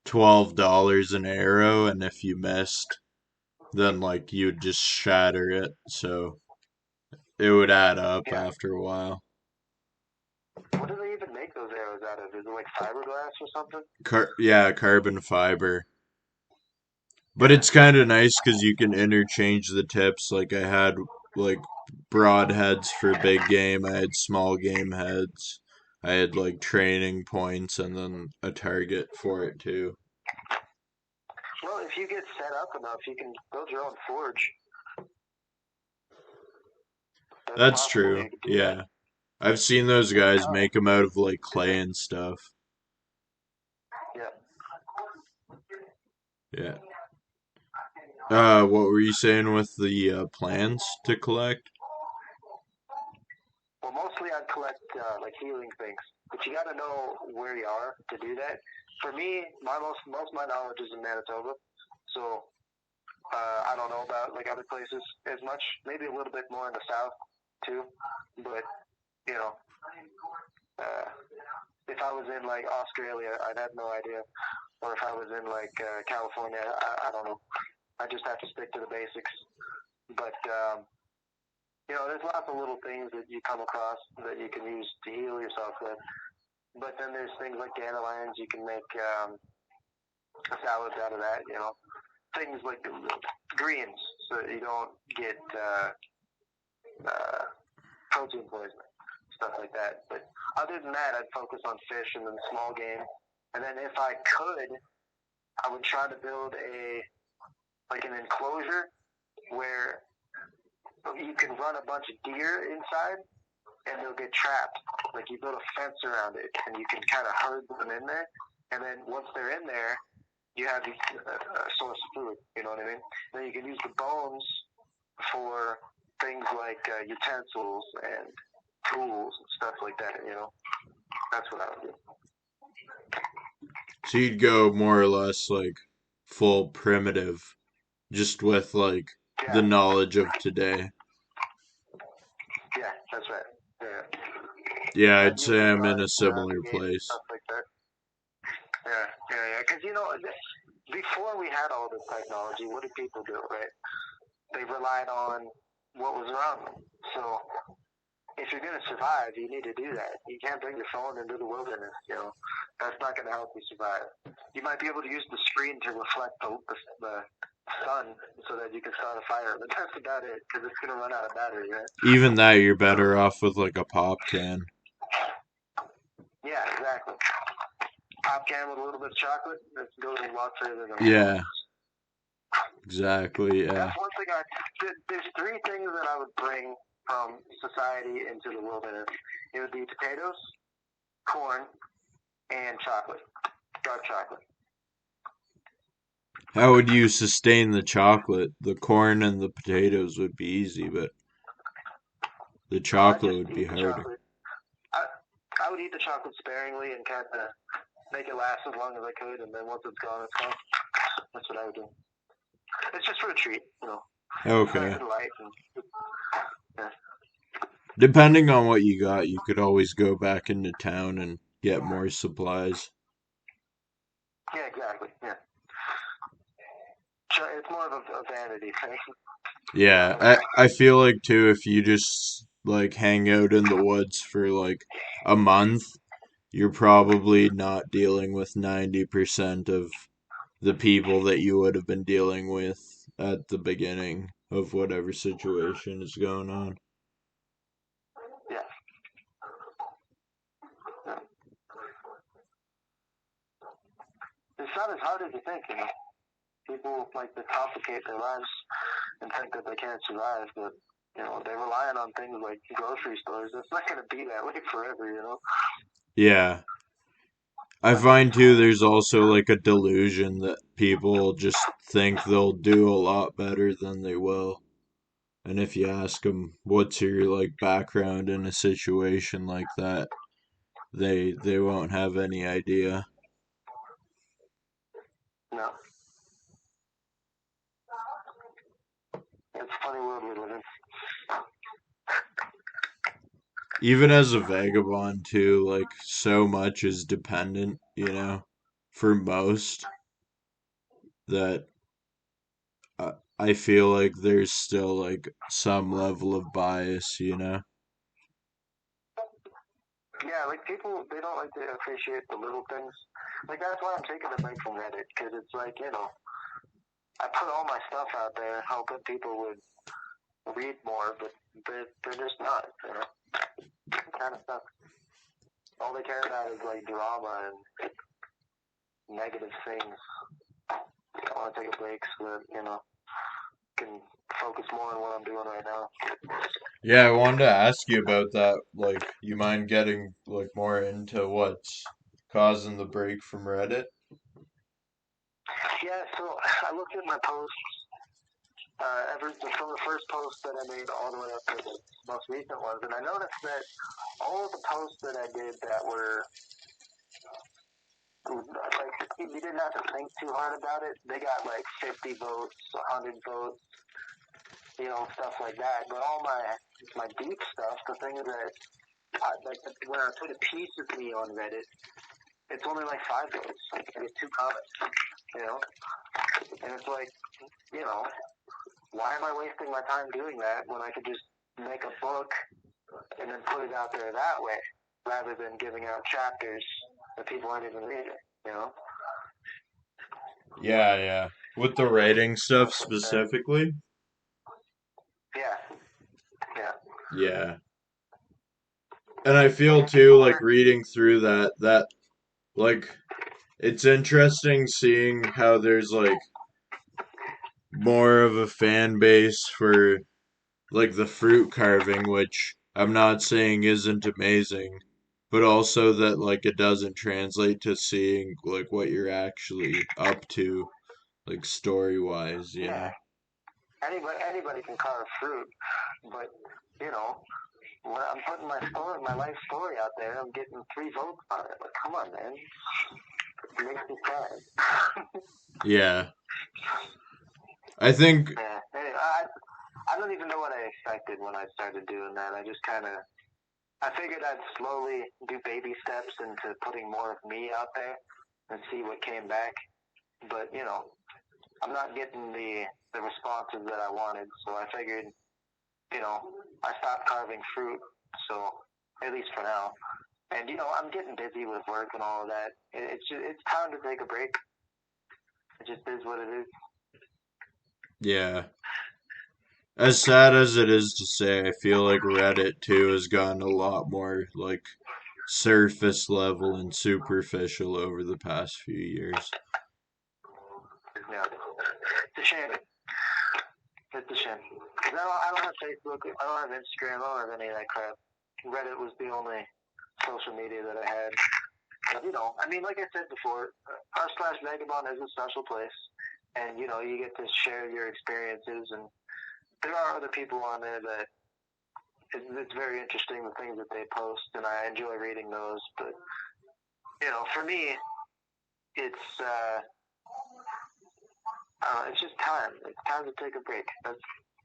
$12 an arrow, and if you missed, then like you'd just shatter it, so it would add up Yeah. after a while. What do they even make those arrows out of? Is it like fiberglass or something? Yeah, carbon fiber. But it's kind of nice because you can interchange the tips. Like I had like broad heads for big game, I had small game heads. I had like training points and then a target for it too. Well, if you get set up enough, you can build your own forge. That's true. Yeah. I've seen those guys make them out of like clay and stuff. Yeah. Yeah. What were you saying with the plans to collect? Well, mostly I'd collect like healing things, but you got to know where you are to do that. For me, most of my knowledge is in Manitoba, so I don't know about like other places as much. Maybe a little bit more in the south too, but you know, if I was in like Australia, I'd have no idea, or if I was in like California, I don't know. I just have to stick to the basics. But there's lots of little things that you come across that you can use to heal yourself with. But then there's things like dandelions. You can make salads out of that. Things like greens, so that you don't get protein poisoning, stuff like that. But other than that, I'd focus on fish and then small game. And then if I could, I would try to build an enclosure where you can run a bunch of deer inside and they'll get trapped. Like you build a fence around it and you can kind of herd them in there. And then once they're in there, you have a source of food. You know what I mean? Then you can use the bones for things like utensils and tools and stuff like that. That's what I would do. So you'd go more or less like full primitive, just with like the knowledge of today. Yeah, that's right. Yeah, I'd say I'm in a similar place. Stuff like that. Yeah. Because before we had all this technology, what did people do? Right? They relied on what was around them. So if you're going to survive, you need to do that. You can't bring your phone into the wilderness. That's not going to help you survive. You might be able to use the screen to reflect the sun so that you can start a fire. But that's about it, because it's going to run out of battery, right? Even that, you're better off with like a pop can. Yeah, exactly. Pop can with a little bit of chocolate, that goes a lot further than Yeah, exactly. Yeah. That's one thing there's three things that I would bring from society into the wilderness. It would be potatoes, corn, and chocolate. Dark chocolate. How would you sustain the chocolate? The corn and the potatoes would be easy, but the chocolate would be harder. I would eat the chocolate sparingly and kind of make it last as long as I could, and then once it's gone, it's gone. That's what I would do. It's just for a treat, you know. Okay. Light and, yeah. Depending on what you got, you could always go back into town and get more supplies. Yeah, exactly. Yeah. It's more of a vanity thing. Yeah, I feel like too, if you just like hang out in the woods for like a month, you're probably not dealing with 90% of the people that you would have been dealing with at the beginning of whatever situation is going on. Yeah. It's not as hard as you think, you know. People like to complicate their lives and think that they can't survive, but you know, they're relying on things like grocery stores. It's not going to be that way forever, you know. Yeah. I find too there's also like a delusion that people just think they'll do a lot better than they will. And if you ask them what's your like background in a situation like that, they won't have any idea. No. It's a funny world we live in. Even as a vagabond too, like so much is dependent, for most that I feel like there's still like some level of bias. Yeah, like people, they don't like to appreciate the little things. Like that's why I'm taking a break from Reddit, because it's like, you know, I put all my stuff out there, hoping people would read more, but they're just not, you know. It kind of sucks. All they care about is like drama and negative things. I want to take a break so that, you know, can focus more on what I'm doing right now. Yeah, I wanted to ask you about that. Like, you mind getting like more into what's causing the break from Reddit? Yeah, so I looked at my posts, from the first post that I made all the way up to the most recent ones, and I noticed that all of the posts that I did that were like, you didn't have to think too hard about it. They got like 50 votes, 100 votes, you know, stuff like that. But all my deep stuff, the things that, like when I put a piece of me on Reddit, it's only like 5 votes. I get 2 comments, you know? And it's like, you know, why am I wasting my time doing that when I could just make a book and then put it out there that way, rather than giving out chapters that people aren't even reading, you know? Yeah, yeah. With the writing stuff specifically? Yeah, yeah. Yeah. And I feel too like reading through that like it's interesting seeing how there's like more of a fan base for like the fruit carving, which I'm not saying isn't amazing, but also that like it doesn't translate to seeing like what you're actually up to, like story wise. Yeah. Anybody can carve fruit, but you know, when I'm putting my life story out there, I'm getting 3 votes on it. Like, come on, man, it makes me cry. Yeah. I think Yeah. Anyway, I don't even know what I expected when I started doing that. I figured I'd slowly do baby steps into putting more of me out there and see what came back. But you know, I'm not getting the responses that I wanted, so I figured, you know, I stopped carving fruit, so at least for now. And you know, I'm getting busy with work and all of that. It's time to take a break. It just is what it is. Yeah. As sad as it is to say, I feel like Reddit too has gotten a lot more like surface level and superficial over the past few years. Yeah. It's a shame. It's a shame. 'Cause I don't have Facebook. I don't have Instagram. I don't have any of that crap. Reddit was the only social media that I had. But, I mean, like I said before, r/vagabond is a special place. And, you get to share your experiences. And there are other people on there that it's very interesting, the things that they post. And I enjoy reading those. But, for me, it's, it's just time. It's time to take a break. That's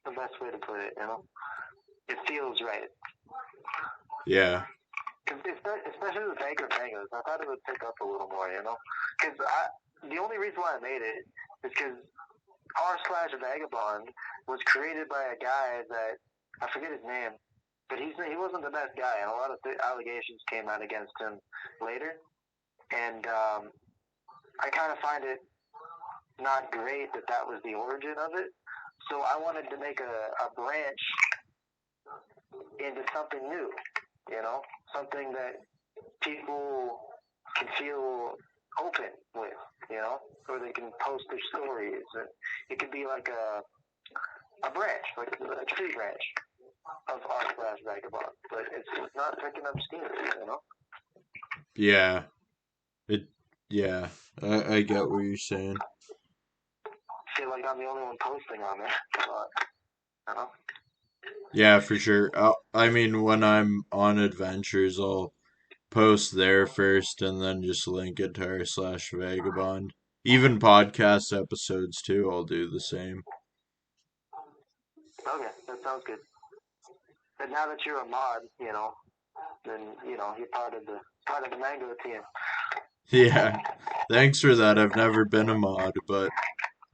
the best way to put it, It feels right. Yeah. Especially with Vagrant Mangoes, I thought it would pick up a little more, Because the only reason why I made it is because r/vagabond was created by a guy that, I forget his name, but he wasn't the best guy, and a lot of allegations came out against him later. And I kind of find it not great that was the origin of it. So I wanted to make a branch into something new, something that people can feel open with, or they can post their stories. And it could be like a branch, like a tree branch of r/vagabond, but it's not picking up steam, Yeah. It yeah. I get what you're saying. I feel like I'm the only one posting on there, but, Yeah, for sure. I mean, when I'm on adventures, I'll post there first and then just link it to r/vagabond. Even podcast episodes too, I'll do the same. Okay, that sounds good. But now that you're a mod, then you're part of the Mango team. Yeah. Thanks for that. I've never been a mod, but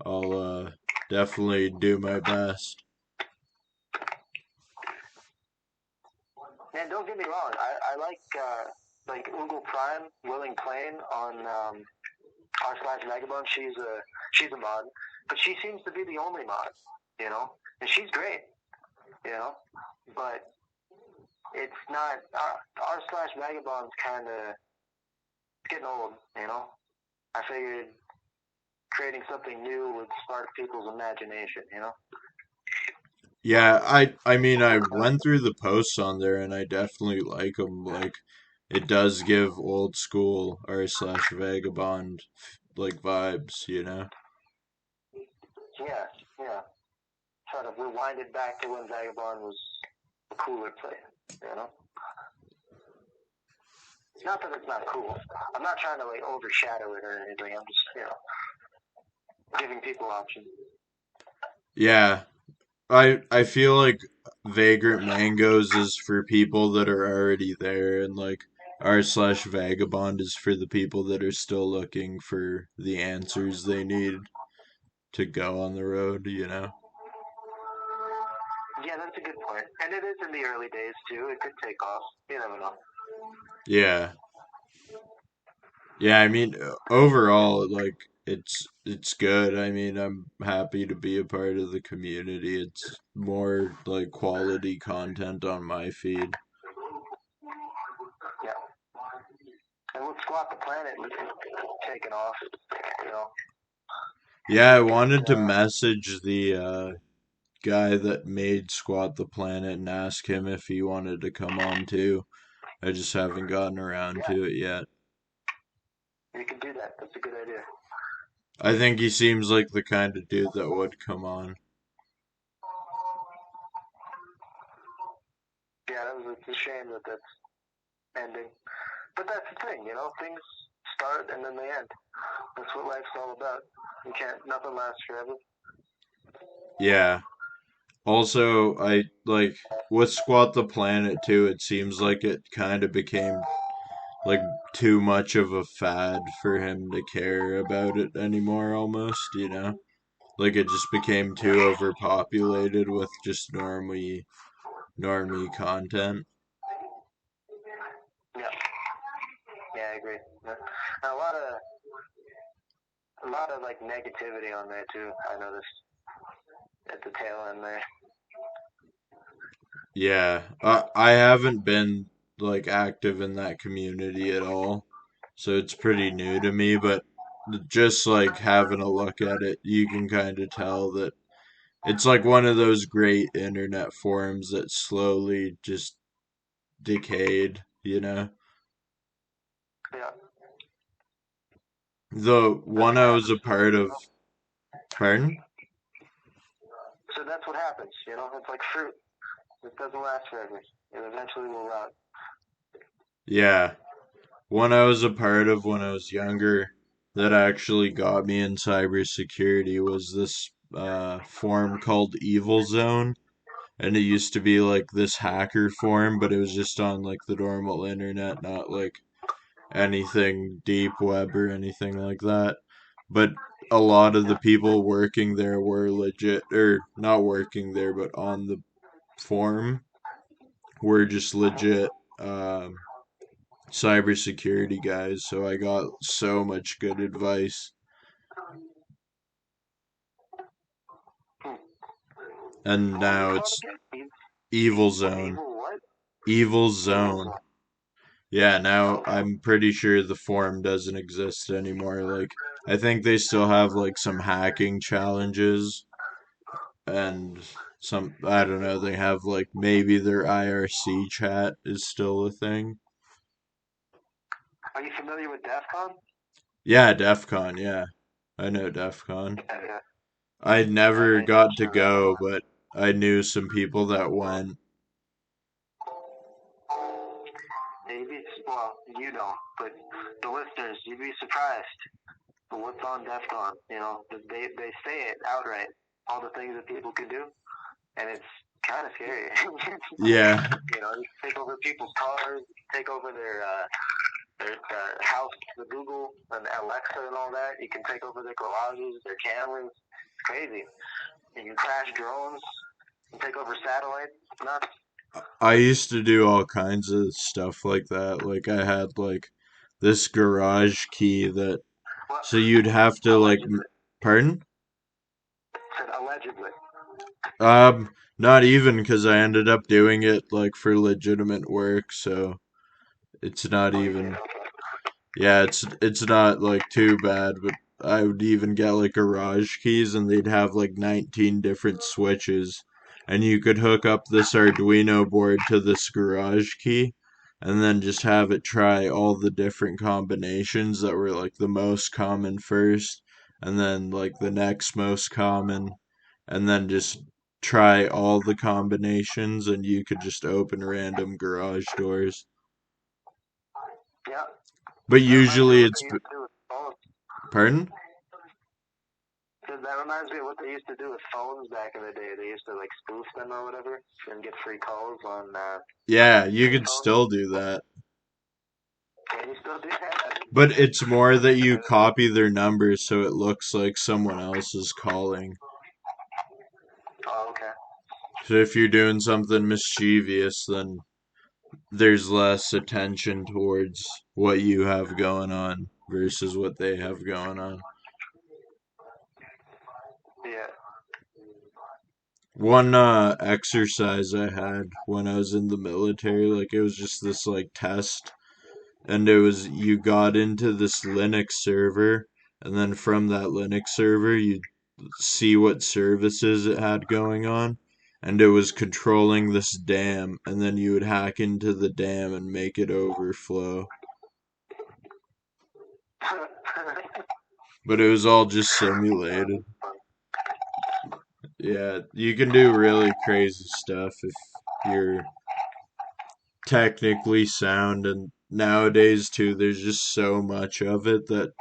I'll definitely do my best. Man, don't get me wrong. I like Oogle Prime, Willing Plain on r/vagabond. She's a mod, but she seems to be the only mod, and she's great, but it's not r/vagabond's kind of getting old, I figured creating something new would spark people's imagination, Yeah, I mean, I went through the posts on there and I definitely like them. Like, it does give old school r/vagabond like vibes. Yeah, yeah. Try to rewind it back to when Vagabond was a cooler place, Not that it's not cool. I'm not trying to overshadow it or anything. I'm just, giving people options. Yeah, I feel like Vagrant Mangoes is for people that are already there, and like r/vagabond is for the people that are still looking for the answers they need to go on the road. Yeah, that's a good point. And it is in the early days, too. It could take off. You never know. Yeah. Yeah, I mean, overall, like it's good. I mean, I'm happy to be a part of the community. It's more like quality content on my feed. Yeah. And with Squat the Planet taking off, you know. Yeah, I Because, wanted to message the guy that made Squat the Planet and ask him if he wanted to come on too. I just haven't gotten around yeah, to it yet. you can do that. That's a good idea. I think he seems like the kind of dude that would come on. Yeah, it's a shame that that's ending. But that's the thing, things start and then they end. That's what life's all about. Nothing lasts forever. Yeah. Also, I like with Squat the Planet too, it seems like it kind of became like too much of a fad for him to care about it anymore almost. Like it just became Yeah, too overpopulated with just normie content. yeah, yeah, I agree. Yeah. And a lot of like negativity on there too. I noticed. at the tail end there. Yeah, I haven't been like active in that community at all, so it's pretty new to me, but just like having a look at it, you can kind of tell that it's like one of those great internet forums that slowly just decayed, you know? Yeah, The that's one what I was happens. a part of, pardon? So that's what happens. It's like fruit. It doesn't last forever. It eventually will rot. Yeah, one I was a part of when I was younger that actually got me in cybersecurity was this forum called Evil Zone. And it used to be like this hacker forum, but it was just on like the normal internet, not like anything deep web or anything like that. But a lot of the people working there were legit, or not working there, but on the forum were just legit cybersecurity guys. So I got so much good advice. Hmm. And What was now it called it's again? Evil Zone. Evil what? Evil Evil Zone. zone. Yeah, now Okay. I'm pretty sure the forum doesn't exist anymore. Like, I think they still have like some hacking challenges and some, I don't know, they have like maybe their IRC chat is still a thing. Are you familiar with DEF CON? Yeah, DEF CON, yeah. I know DEF CON. Yeah, yeah. I never I know got to some of that. go, but I knew some people that went. Maybe, well, you know, but the listeners, you'd be surprised for what's on DEF CON. They say it outright, all the things that people can do, and it's kind of scary. Yeah, You take over people's cars, take over their house, the Google and Alexa and all that. You can take over their garages, their cameras. It's crazy. You can crash drones and take over satellites. It's nuts. I used to do all kinds of stuff like that. Like, I had like this garage key that Well, so you'd have to like, allegedly. pardon? Said allegedly. Not even because I ended up doing it like for legitimate work, so it's not Oh, you did? even. Okay. Yeah, it's not like too bad, but I would even get like garage keys and they'd have like 19 different switches and you could hook up this Arduino board to this garage key and then just have it try all the different combinations that were like the most common first and then like the next most common and then just try all the combinations and you could just open random garage doors. Yeah. But That reminds me of usually what it's they used to do with phones. pardon? That reminds me of what they used to do with phones back in the day. They used to like spoof them or whatever and get free calls on Yeah, you could payphones. still do that. Can you still do that? But it's more that you copy their numbers so it looks like someone else is calling. Oh, okay. So if you're doing something mischievous, then there's less attention towards what you have going on versus what they have going on. Yeah. One exercise I had when I was in the military, like it was just this like test and it was you got into this Linux server and then from that Linux server you see what services it had going on and it was controlling this dam and then you would hack into the dam and make it overflow. But it was all just simulated. Yeah, you can do really crazy stuff if you're technically sound and nowadays too there's just so much of it that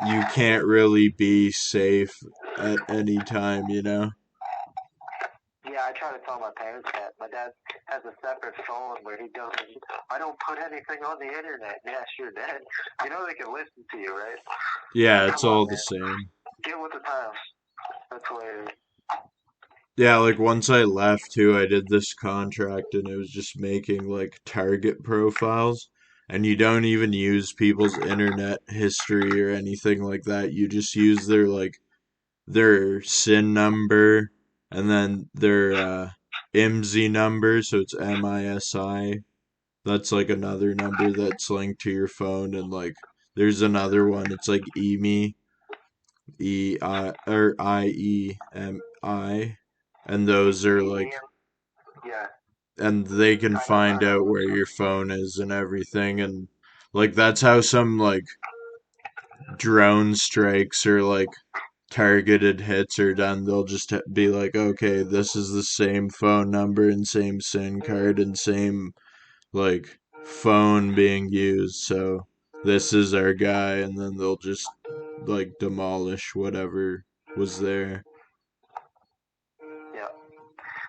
you can't really be safe at any time, you know? Yeah, I try to tell my parents that. My dad has a separate phone where he doesn't. I don't put anything on the internet. Yeah, sure, Dad. You know they can listen to you, right? Yeah, Like, it's come on, all the man. same. Get with the times. That's hilarious. Yeah, like once I left too, I did this contract and it was just making like target profiles. And you don't even use people's internet history or anything like that. You just use their like their SIN number and then their IMSI number, so it's MISI. That's like another number that's linked to your phone, and like there's another one. It's like EMI, IEMI, and those are like, Yeah. and they can find out where your phone is and everything, and like that's how some like drone strikes or like targeted hits are done. They'll just be like, okay, this is the same phone number and same SIM card and same like phone being used, so this is our guy, and then they'll just like demolish whatever was there. Yeah.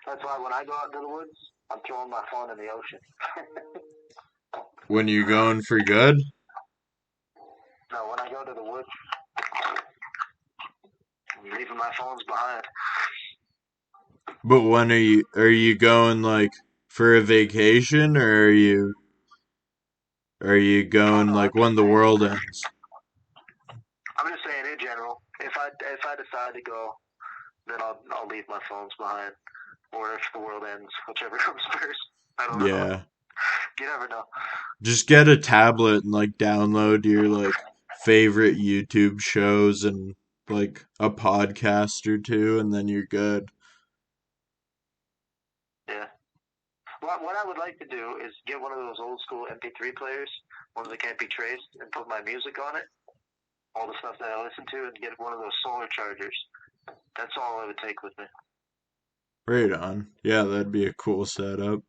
That's why when I go out into the woods, I'm throwing my phone in the ocean. When you're going for good? No, when I go to the woods, I'm leaving my phones behind. But when are you going like for a vacation, or are you Oh going no, like when the world ends? I'm just saying in general. If I decide to go, then I'll leave my phones behind. Or if the world ends, whichever comes first. I don't know. Yeah. You never know. Just get a tablet and like download your like favorite YouTube shows and like a podcast or two, and then you're good. Yeah. What I would like to do is get one of those old school MP3 players, ones that can't be traced, and put my music on it, all the stuff that I listen to, and get one of those solar chargers. That's all I would take with me. Right on. Yeah, that'd be a cool setup.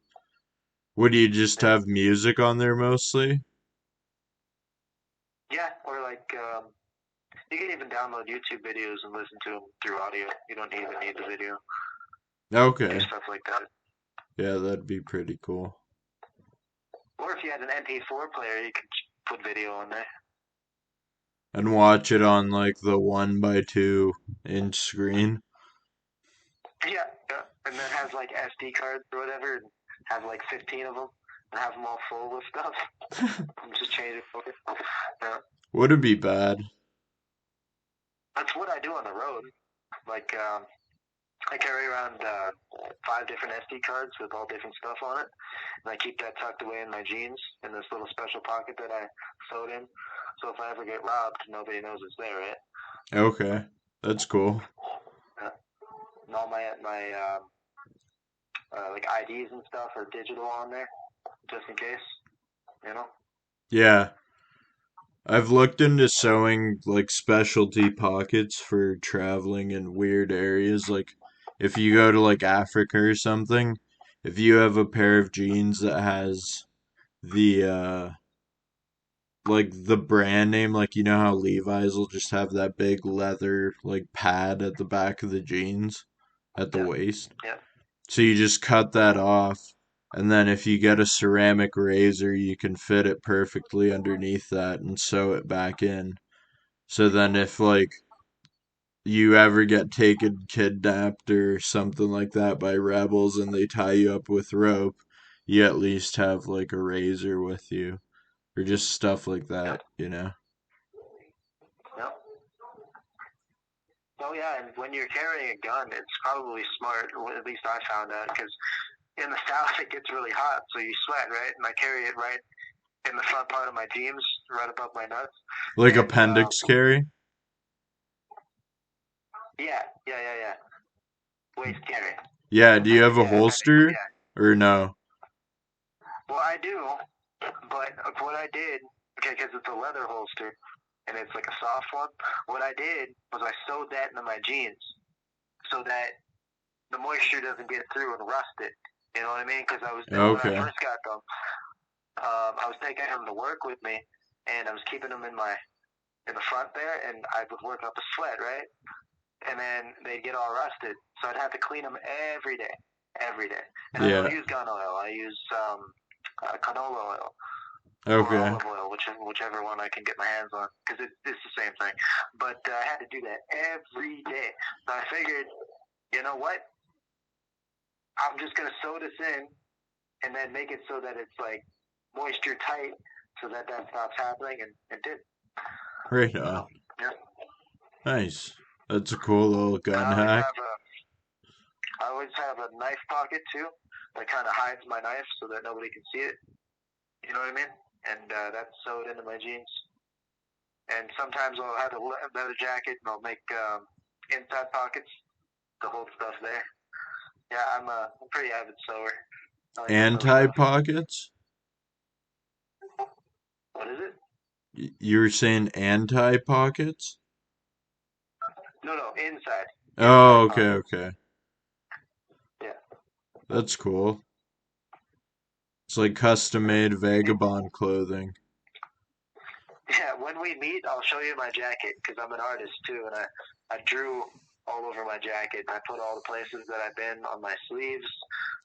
Would you just Yeah. have music on there mostly? Yeah, or like you can even download YouTube videos and listen to them through audio. You don't even need the video. Do Okay. stuff like that. Yeah, that'd be pretty cool. Or if you had an MP4 player, you could put video on there. And watch it on like the 1x2 inch screen. Yeah, yeah. And then has like SD cards or whatever, and have like 15 of them, and have them all full with stuff. And just change it for it. Yeah. Wouldn't be bad. That's what I do on the road. Like, I carry around 5 different SD cards with all different stuff on it, and I keep that tucked away in my jeans in this little special pocket that I sewed in. So if I ever get robbed, nobody knows it's there, right? Okay. That's cool. And all my like IDs and stuff are digital on there, just in case, you know. Yeah. I've looked into sewing like specialty pockets for traveling in weird areas. Like if you go to like Africa or something, if you have a pair of jeans that has the like the brand name, like you know how Levi's will just have that big leather like pad at the back of the jeans at the Yeah. waist. Yeah. So you just cut that off, and then if you get a ceramic razor, you can fit it perfectly underneath that and sew it back in. So then if like you ever get taken kidnapped or something like that by rebels and they tie you up with rope, you at least have like a razor with you or just stuff like Yep. that. Yep. Oh yeah, and when you're carrying a gun, it's probably smart. Or at least I found out because in the south it gets really hot, so you sweat, right? And I carry it right in the front part of my jeans, right above my nuts. Like And appendix carry? yeah, yeah, yeah, yeah. Waist carry. Yeah, do you have a Yeah, appendix, holster yeah. or no? Well, I do, but what I did, okay, because it's a leather holster and it's like a soft one. What I did was I sewed that into my jeans so that the moisture doesn't get through and rust it. You know what I mean? Because when I Okay. first got them, I was taking them to work with me, and I was keeping them in the front there, and I would work up a sweat, right? And then they'd get all rusted, so I'd have to clean them every day, every day. And I don't Yeah. use gun oil; I use canola oil or Okay. olive oil, whichever one I can get my hands on, because it's the same thing. But I had to do that every day, so I figured, you know what? I'm just gonna sew this in, and then make it so that it's like moisture tight, so that stops happening, and it did. Right on. So, yeah. Nice. That's a cool little gun hack. I always have a knife pocket too that kind of hides my knife so that nobody can see it. You know what I mean? And that's sewed into my jeans. And sometimes I'll have a leather jacket and I'll make inside pockets to hold stuff there. Yeah, I'm a pretty avid sewer. I like to sew stuff. Anti-pockets? What is it? You were saying anti-pockets? No, inside. Oh, Inside okay, pockets. okay. Yeah. That's cool. It's like custom-made vagabond clothing. Yeah, when we meet, I'll show you my jacket because I'm an artist too, and I drew all over my jacket. I put all the places that I've been on my sleeves.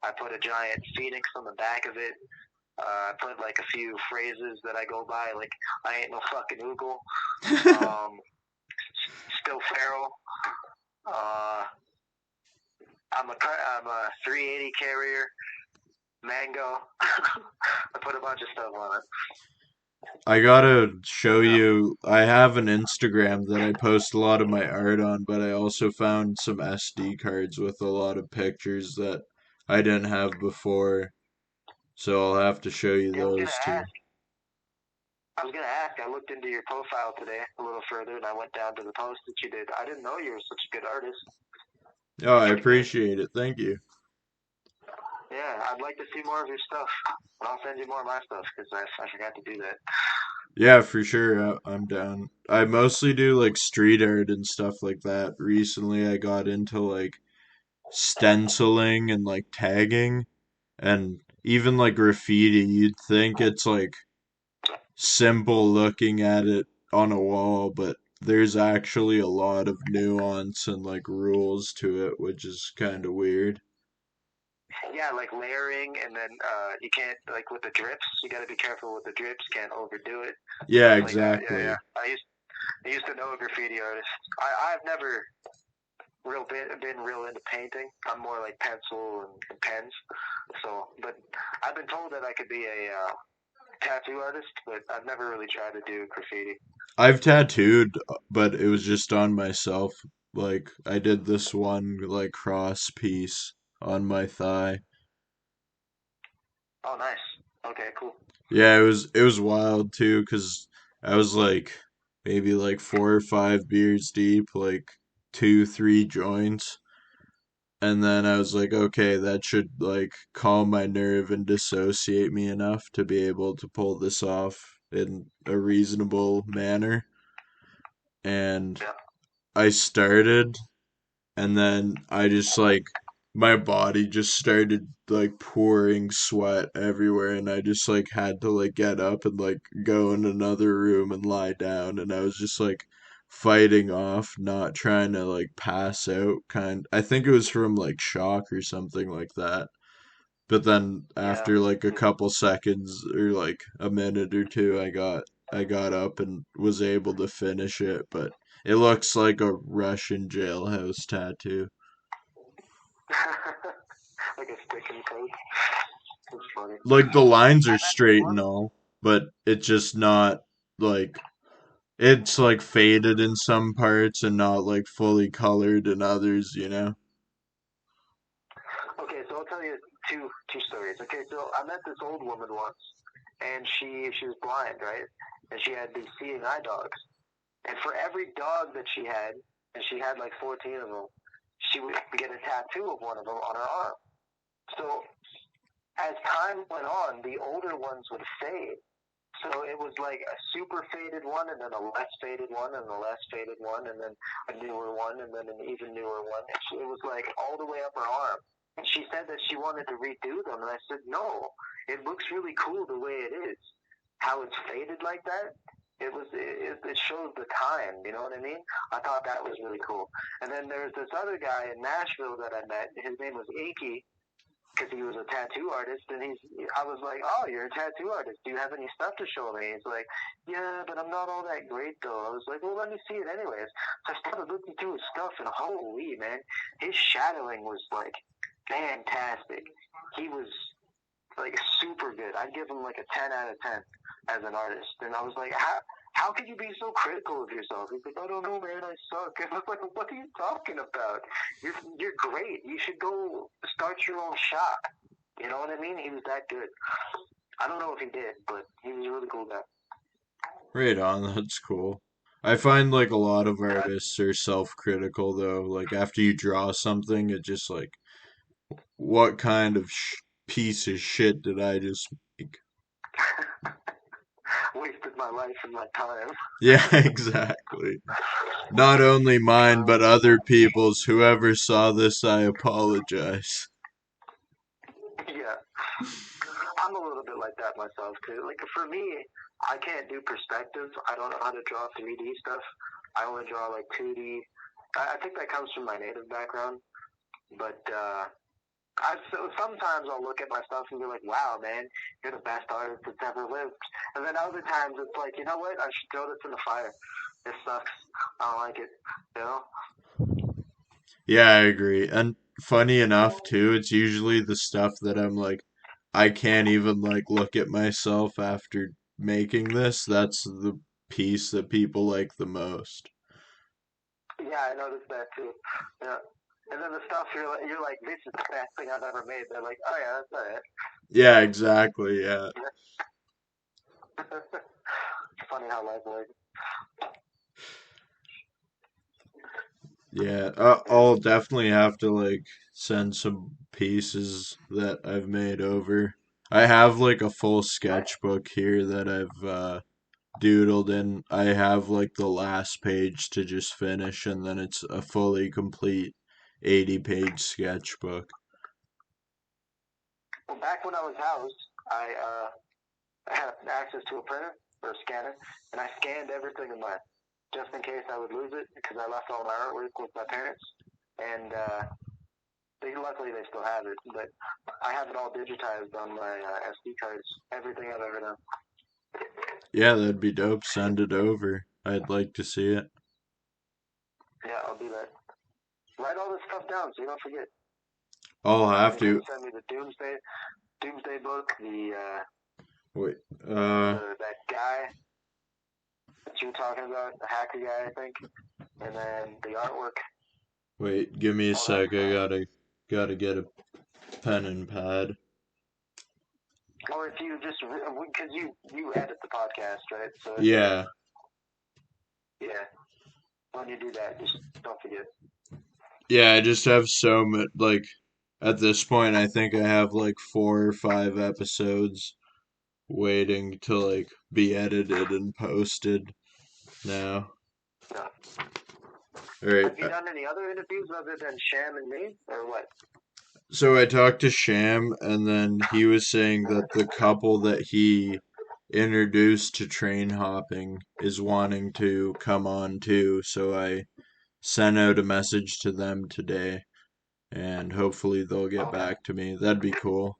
I put a giant phoenix on the back of it. I put like a few phrases that I go by, like I ain't no fucking oogle. Still feral. I'm a 380 carrier. Mango. I put a bunch of stuff on it. I gotta show you, I have an Instagram that I post a lot of my art on, but I also found some SD cards with a lot of pictures that I didn't have before, so I'll have to show you Yeah, those too. I was gonna ask. I looked into your profile today a little further, and I went down to the post that you did. I didn't know you were such a good artist. Oh, I appreciate it. Thank you. Yeah, I'd like to see more of your stuff, and I'll send you more of my stuff because I forgot to do that. Yeah, for sure. I'm down. I mostly do like street art and stuff like that. Recently, I got into like stenciling and like tagging and even like graffiti. You'd think it's like simple looking at it on a wall, but there's actually a lot of nuance and like rules to it, which is kind of weird. Yeah, like layering, and then you can't like with the drips. You got to be careful with the drips. Can't overdo it. Yeah, Stuff like that. Yeah. exactly. I used to know a graffiti artist. I've never been real into painting. I'm more like pencil and pens. So, but I've been told that I could be a tattoo artist, but I've never really tried to do graffiti. I've tattooed, but it was just on myself. Like I did this one like cross piece on my thigh. Oh, nice. Okay, cool. Yeah, it was wild too, 'cause I was like maybe like 4 or 5 beers deep, like 2, 3 joints. And then I was like, okay, that should like calm my nerve and dissociate me enough to be able to pull this off in a reasonable manner. And Yeah. I started, and then I just like my body just started like pouring sweat everywhere, and I just like had to like get up and like go in another room and lie down, and I was just like fighting off not trying to like pass out. I think it was from like shock or something like that. But then Yeah. after like a couple seconds or like a minute or two, I got up and was able to finish it, but it looks like a Russian jailhouse tattoo. Like a stick and coat. That's funny. Like the lines I are met this straight and one. all, but it's just not like it's like faded in some parts and not like fully colored in others. Okay, so I'll tell you two stories. Okay, so I met this old woman once, and she was blind, right? And she had these seeing eye dogs. And for every dog that she had, and she had like 14 of them, she would get a tattoo of one of them on her arm. So as time went on, the older ones would fade. So it was like a super faded one, and then a less faded one, and a less faded one, and then a newer one, and then an even newer one. It was like all the way up her arm. And she said that she wanted to redo them, and I said, no, it looks really cool the way it is. How it's faded like that, it shows the time, you know what I mean? I thought that was really cool. And then there's this other guy in Nashville that I met. His name was Inky, because he was a tattoo artist, and I was like, oh, you're a tattoo artist. Do you have any stuff to show me? He's like, yeah, but I'm not all that great, though. I was like, well, let me see it anyways. So I started looking through his stuff, and holy, man, his shadowing was, like, fantastic. He was, like, super good. I'd give him, like, a 10 out of 10 as an artist. And I was like, how how could you be so critical of yourself? He's like, I don't know, man, I suck. And I was like, what are you talking about? You're great. You should go start your own shop. You know what I mean? He was that good. I don't know if he did, but he was a really cool guy. Right on, that's cool. I find like a lot of artists are self-critical though. Like after you draw something, it just like, what kind of piece of shit did I just make? Wasted my life and my time. Yeah, exactly. Not only mine, but other people's. Whoever saw this, I apologize. Yeah. I'm a little bit like that myself too. Like for me, I can't do perspective. I don't know how to draw 3D stuff. I only draw like 2D. I think that comes from my native background. But sometimes I'll look at my stuff and be like, wow, man, you're the best artist that's ever lived. And then other times it's like, you know what? I should throw this in the fire. This sucks. I don't like it. You know? Yeah, I agree. And funny enough, too, it's usually the stuff that I'm like, I can't even like look at myself after making this. That's the piece that people like the most. Yeah, I noticed that too. Yeah. And then the stuff you're like, this is the best thing I've ever made. They're like, oh yeah, that's all right. Yeah, exactly. Yeah. It's funny how life works. Yeah, I'll definitely have to like send some pieces that I've made over. I have like a full sketchbook here that I've doodled in. I have like the last page to just finish, and then it's a fully complete 80-page sketchbook. Well, back when I was housed, I had access to a printer or a scanner, and I scanned everything in mine just in case I would lose it because I left all my artwork with my parents, and luckily they still have it, but I have it all digitized on my SD cards, everything I've ever done. Yeah, that'd be dope. Send it over. I'd like to see it. Yeah, I'll do that. Write all this stuff down so you don't forget. I'll have to. Send me the Doomsday book, Wait, that guy that you were talking about, the hacker guy, I think, and then the artwork. wait, give me a sec. I gotta get a pen and pad. Or if you just, because you edit the podcast, right? So Yeah. Yeah. When you do that, just don't forget. Yeah, I just have so much, like, at this point, I think I have like 4 or 5 episodes waiting to like be edited and posted now. Yeah. All right. Have you done any other interviews other than Sham and me, or what? So I talked to Sham, and then he was saying that the couple that he introduced to train hopping is wanting to come on too. So I sent out a message to them today, and hopefully they'll get back to me. That'd be cool.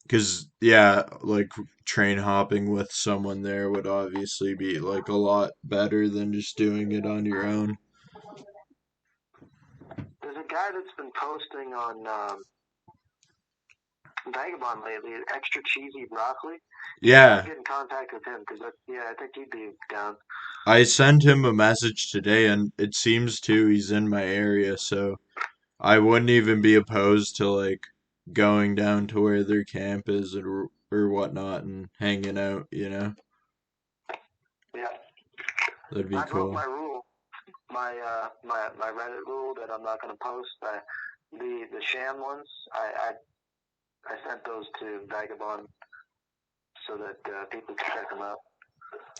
'Cause yeah, like train hopping with someone there would obviously be like a lot better than just doing it on your own. There's a guy that's been posting on Vagabond lately, extra cheesy broccoli. Yeah. Get in contact with him because I think he'd be down. I sent him a message today, and it seems too he's in my area, so I wouldn't even be opposed to like going down to where their camp is or whatnot and hanging out, you know? Yeah. That'd be I broke cool. my rule, my Reddit rule that I'm not going to post. The Sham ones, I sent those to Vagabond so that people can check them out.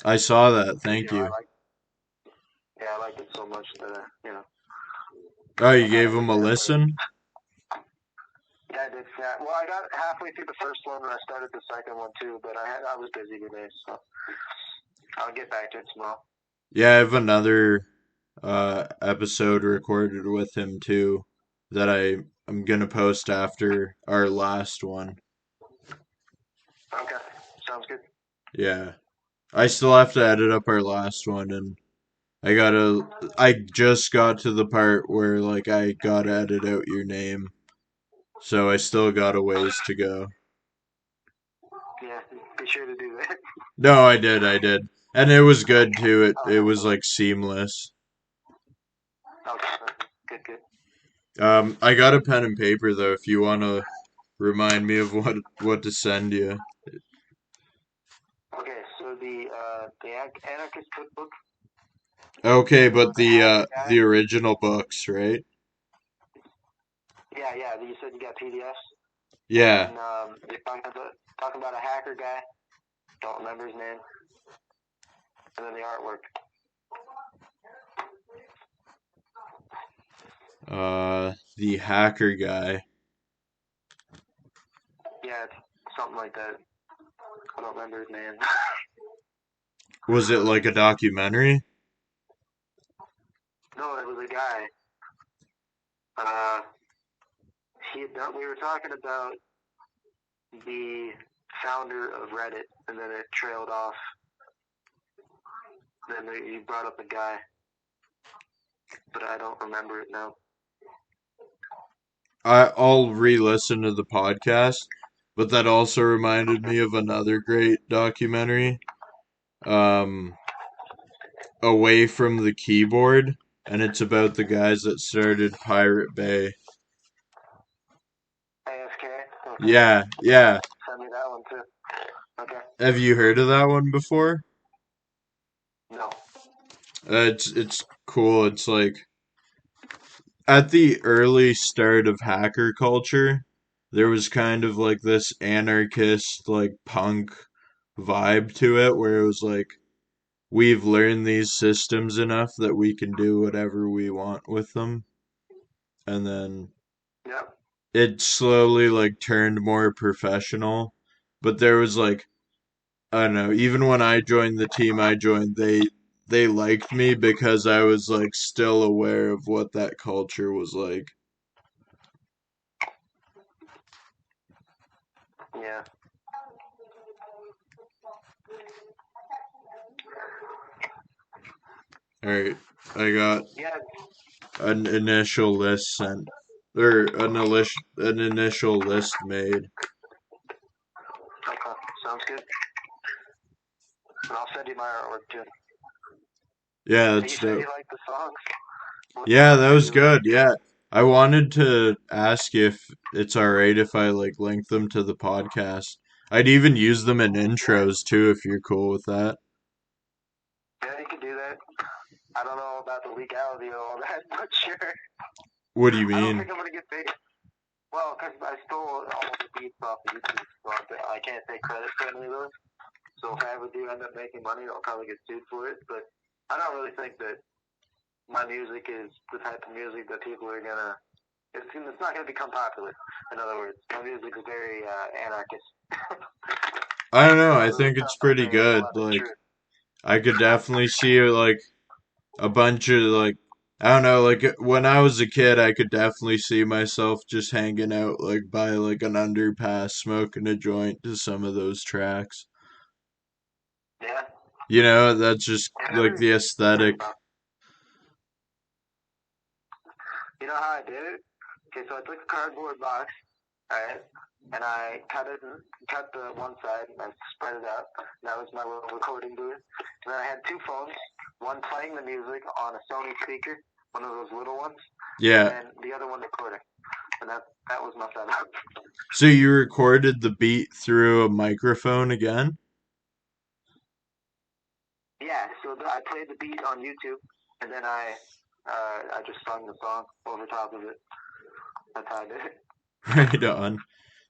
I saw that. Thank you. I liked it so much that Oh, you gave him a listen? Yeah, I did. Yeah. Well, I got halfway through the first one and I started the second one too, but I was busy today, so I'll get back to it tomorrow. Yeah, I have another episode recorded with him too that I'm gonna post after our last one. Okay, sounds good. Yeah. I still have to edit up our last one, and I just got to the part where like I gotta edit out your name. So I still got a ways to go. Yeah, Be sure to do that. No, I did, and it was good too. It was like seamless. Okay, good. I got a pen and paper though. If you want to remind me of what to send you. Okay, so the Anarchist Cookbook. Okay, but The hacker guy. the original books, right? Yeah. You said you got PDFs. Yeah. And you're talking about a hacker guy. Don't remember his name. And then the artwork. The hacker guy. Yeah, it's something like that. I don't remember his name. Was it like a documentary? No, it was a guy. We were talking about the founder of Reddit, and then it trailed off. Then you brought up a guy, but I don't remember it now. I'll re-listen to the podcast, but that also reminded me of another great documentary. Away from the Keyboard, and it's about the guys that started Pirate Bay. AFK? Okay. Yeah. Send me that one too. Okay. Have you heard of that one before? No. It's cool. It's like at the early start of hacker culture, there was kind of like this anarchist, like punk vibe to it, where it was like we've learned these systems enough that we can do whatever we want with them. And then Yep. it slowly like turned more professional. But there was like I don't know, even when I joined the team I joined, they liked me because I was like still aware of what that culture was like. Yeah. Alright, I got Yeah. an initial list sent or an initial list made. Okay. Sounds good. And I'll send you my artwork too. Yeah, You that's said dope. you like the songs? What Yeah, songs that do was you like? good. Yeah. I wanted to ask if it's alright if I like link them to the podcast. I'd even use them in intros too if you're cool with that. Yeah, you can do that. I don't know about the legality of all that, but sure. What do you I don't mean? think I'm gonna get paid. Well, because I stole all the beats off of YouTube, so I can't take credit for any of those. So if I ever do end up making money, I'll probably get sued for it. But I don't really think that my music is the type of music that people are gonna. It's not gonna become popular. In other words, my music is very anarchist. I don't know. So I really think it's tough to pretty say a good. lot of Like truth. I could definitely see like a bunch of like I don't know, like when I was a kid, I could definitely see myself just hanging out like by like an underpass, smoking a joint to some of those tracks. Yeah. You know, that's just like Yeah. the aesthetic. You know how I did it? Okay, so I took a cardboard box, alright, and I cut the one side, and I spread it out. That was my little recording booth. And then I had two phones, one playing the music on a Sony speaker, one of those little ones, Yeah. and the other one recording. And that was my setup. So you recorded the beat through a microphone again? Yeah, so I played the beat on YouTube, and then I just sung the song over top of it. That's how I did it. Right on.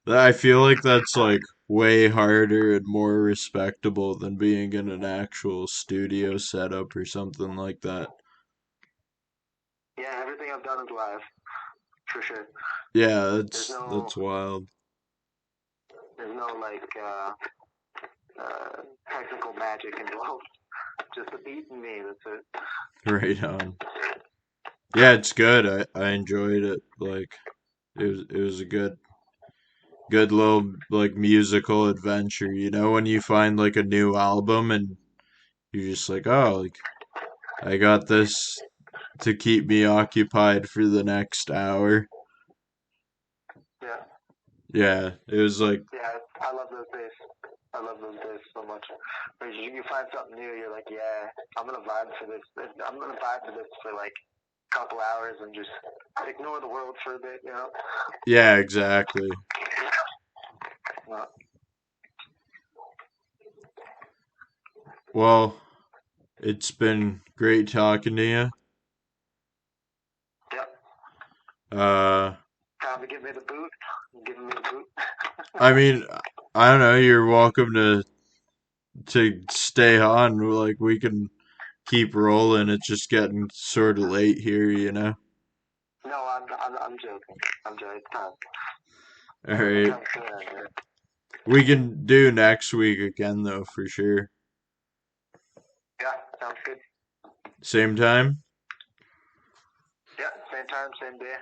I feel like that's like way harder and more respectable than being in an actual studio setup or something like that. Yeah, everything I've done is live, for sure. Yeah, There's that's wild. no like technical magic involved. Just a beat and me. That's it. Right on. Yeah, it's good. I enjoyed it. Like it was a good little like musical adventure, you know, when you find like a new album and you're just like, "Oh, like I got this to keep me occupied for the next hour." Yeah. Yeah, it was like Yeah, I love those days. I love those days so much. Where you find something new, you're like, yeah, I'm gonna vibe to this. I'm gonna vibe to this for like a couple hours and just ignore the world for a bit, you know? Yeah, exactly. Well, Well, it's been great talking to you. yep. Uh, Time to give me the boot. Giving me the boot. I mean, I don't know. You're welcome to stay on. Like we can keep rolling. It's just getting sort of late here, you know. No, I'm joking. I'm joking. It's time. All right. Time to end, man. We can do next week again, though, for sure. Yeah, sounds good. Same time? Yeah, same time, same day.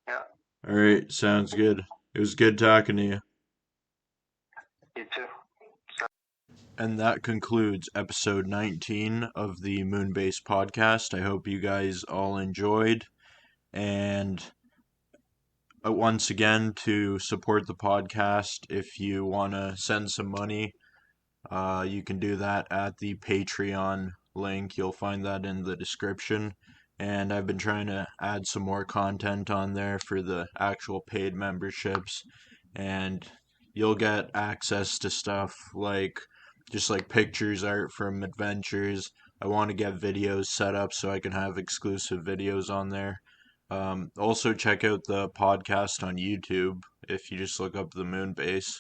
Yeah, All right, sounds good. It was good talking to you. you too. And that concludes episode 19 of the Moonbase podcast. I hope you guys all enjoyed. And once again, to support the podcast, if you want to send some money, you can do that at the Patreon link. You'll find that in the description. And I've been trying to add some more content on there for the actual paid memberships. And you'll get access to stuff like just like pictures, art from adventures. I want to get videos set up so I can have exclusive videos on there. Also, check out the podcast on YouTube if you just look up the Moonbase.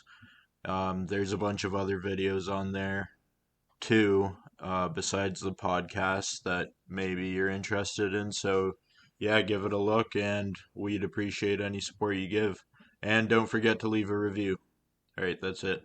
There's a bunch of other videos on there too, besides the podcast that maybe you're interested in. So, yeah, give it a look, and we'd appreciate any support you give. And don't forget to leave a review. All right, that's it.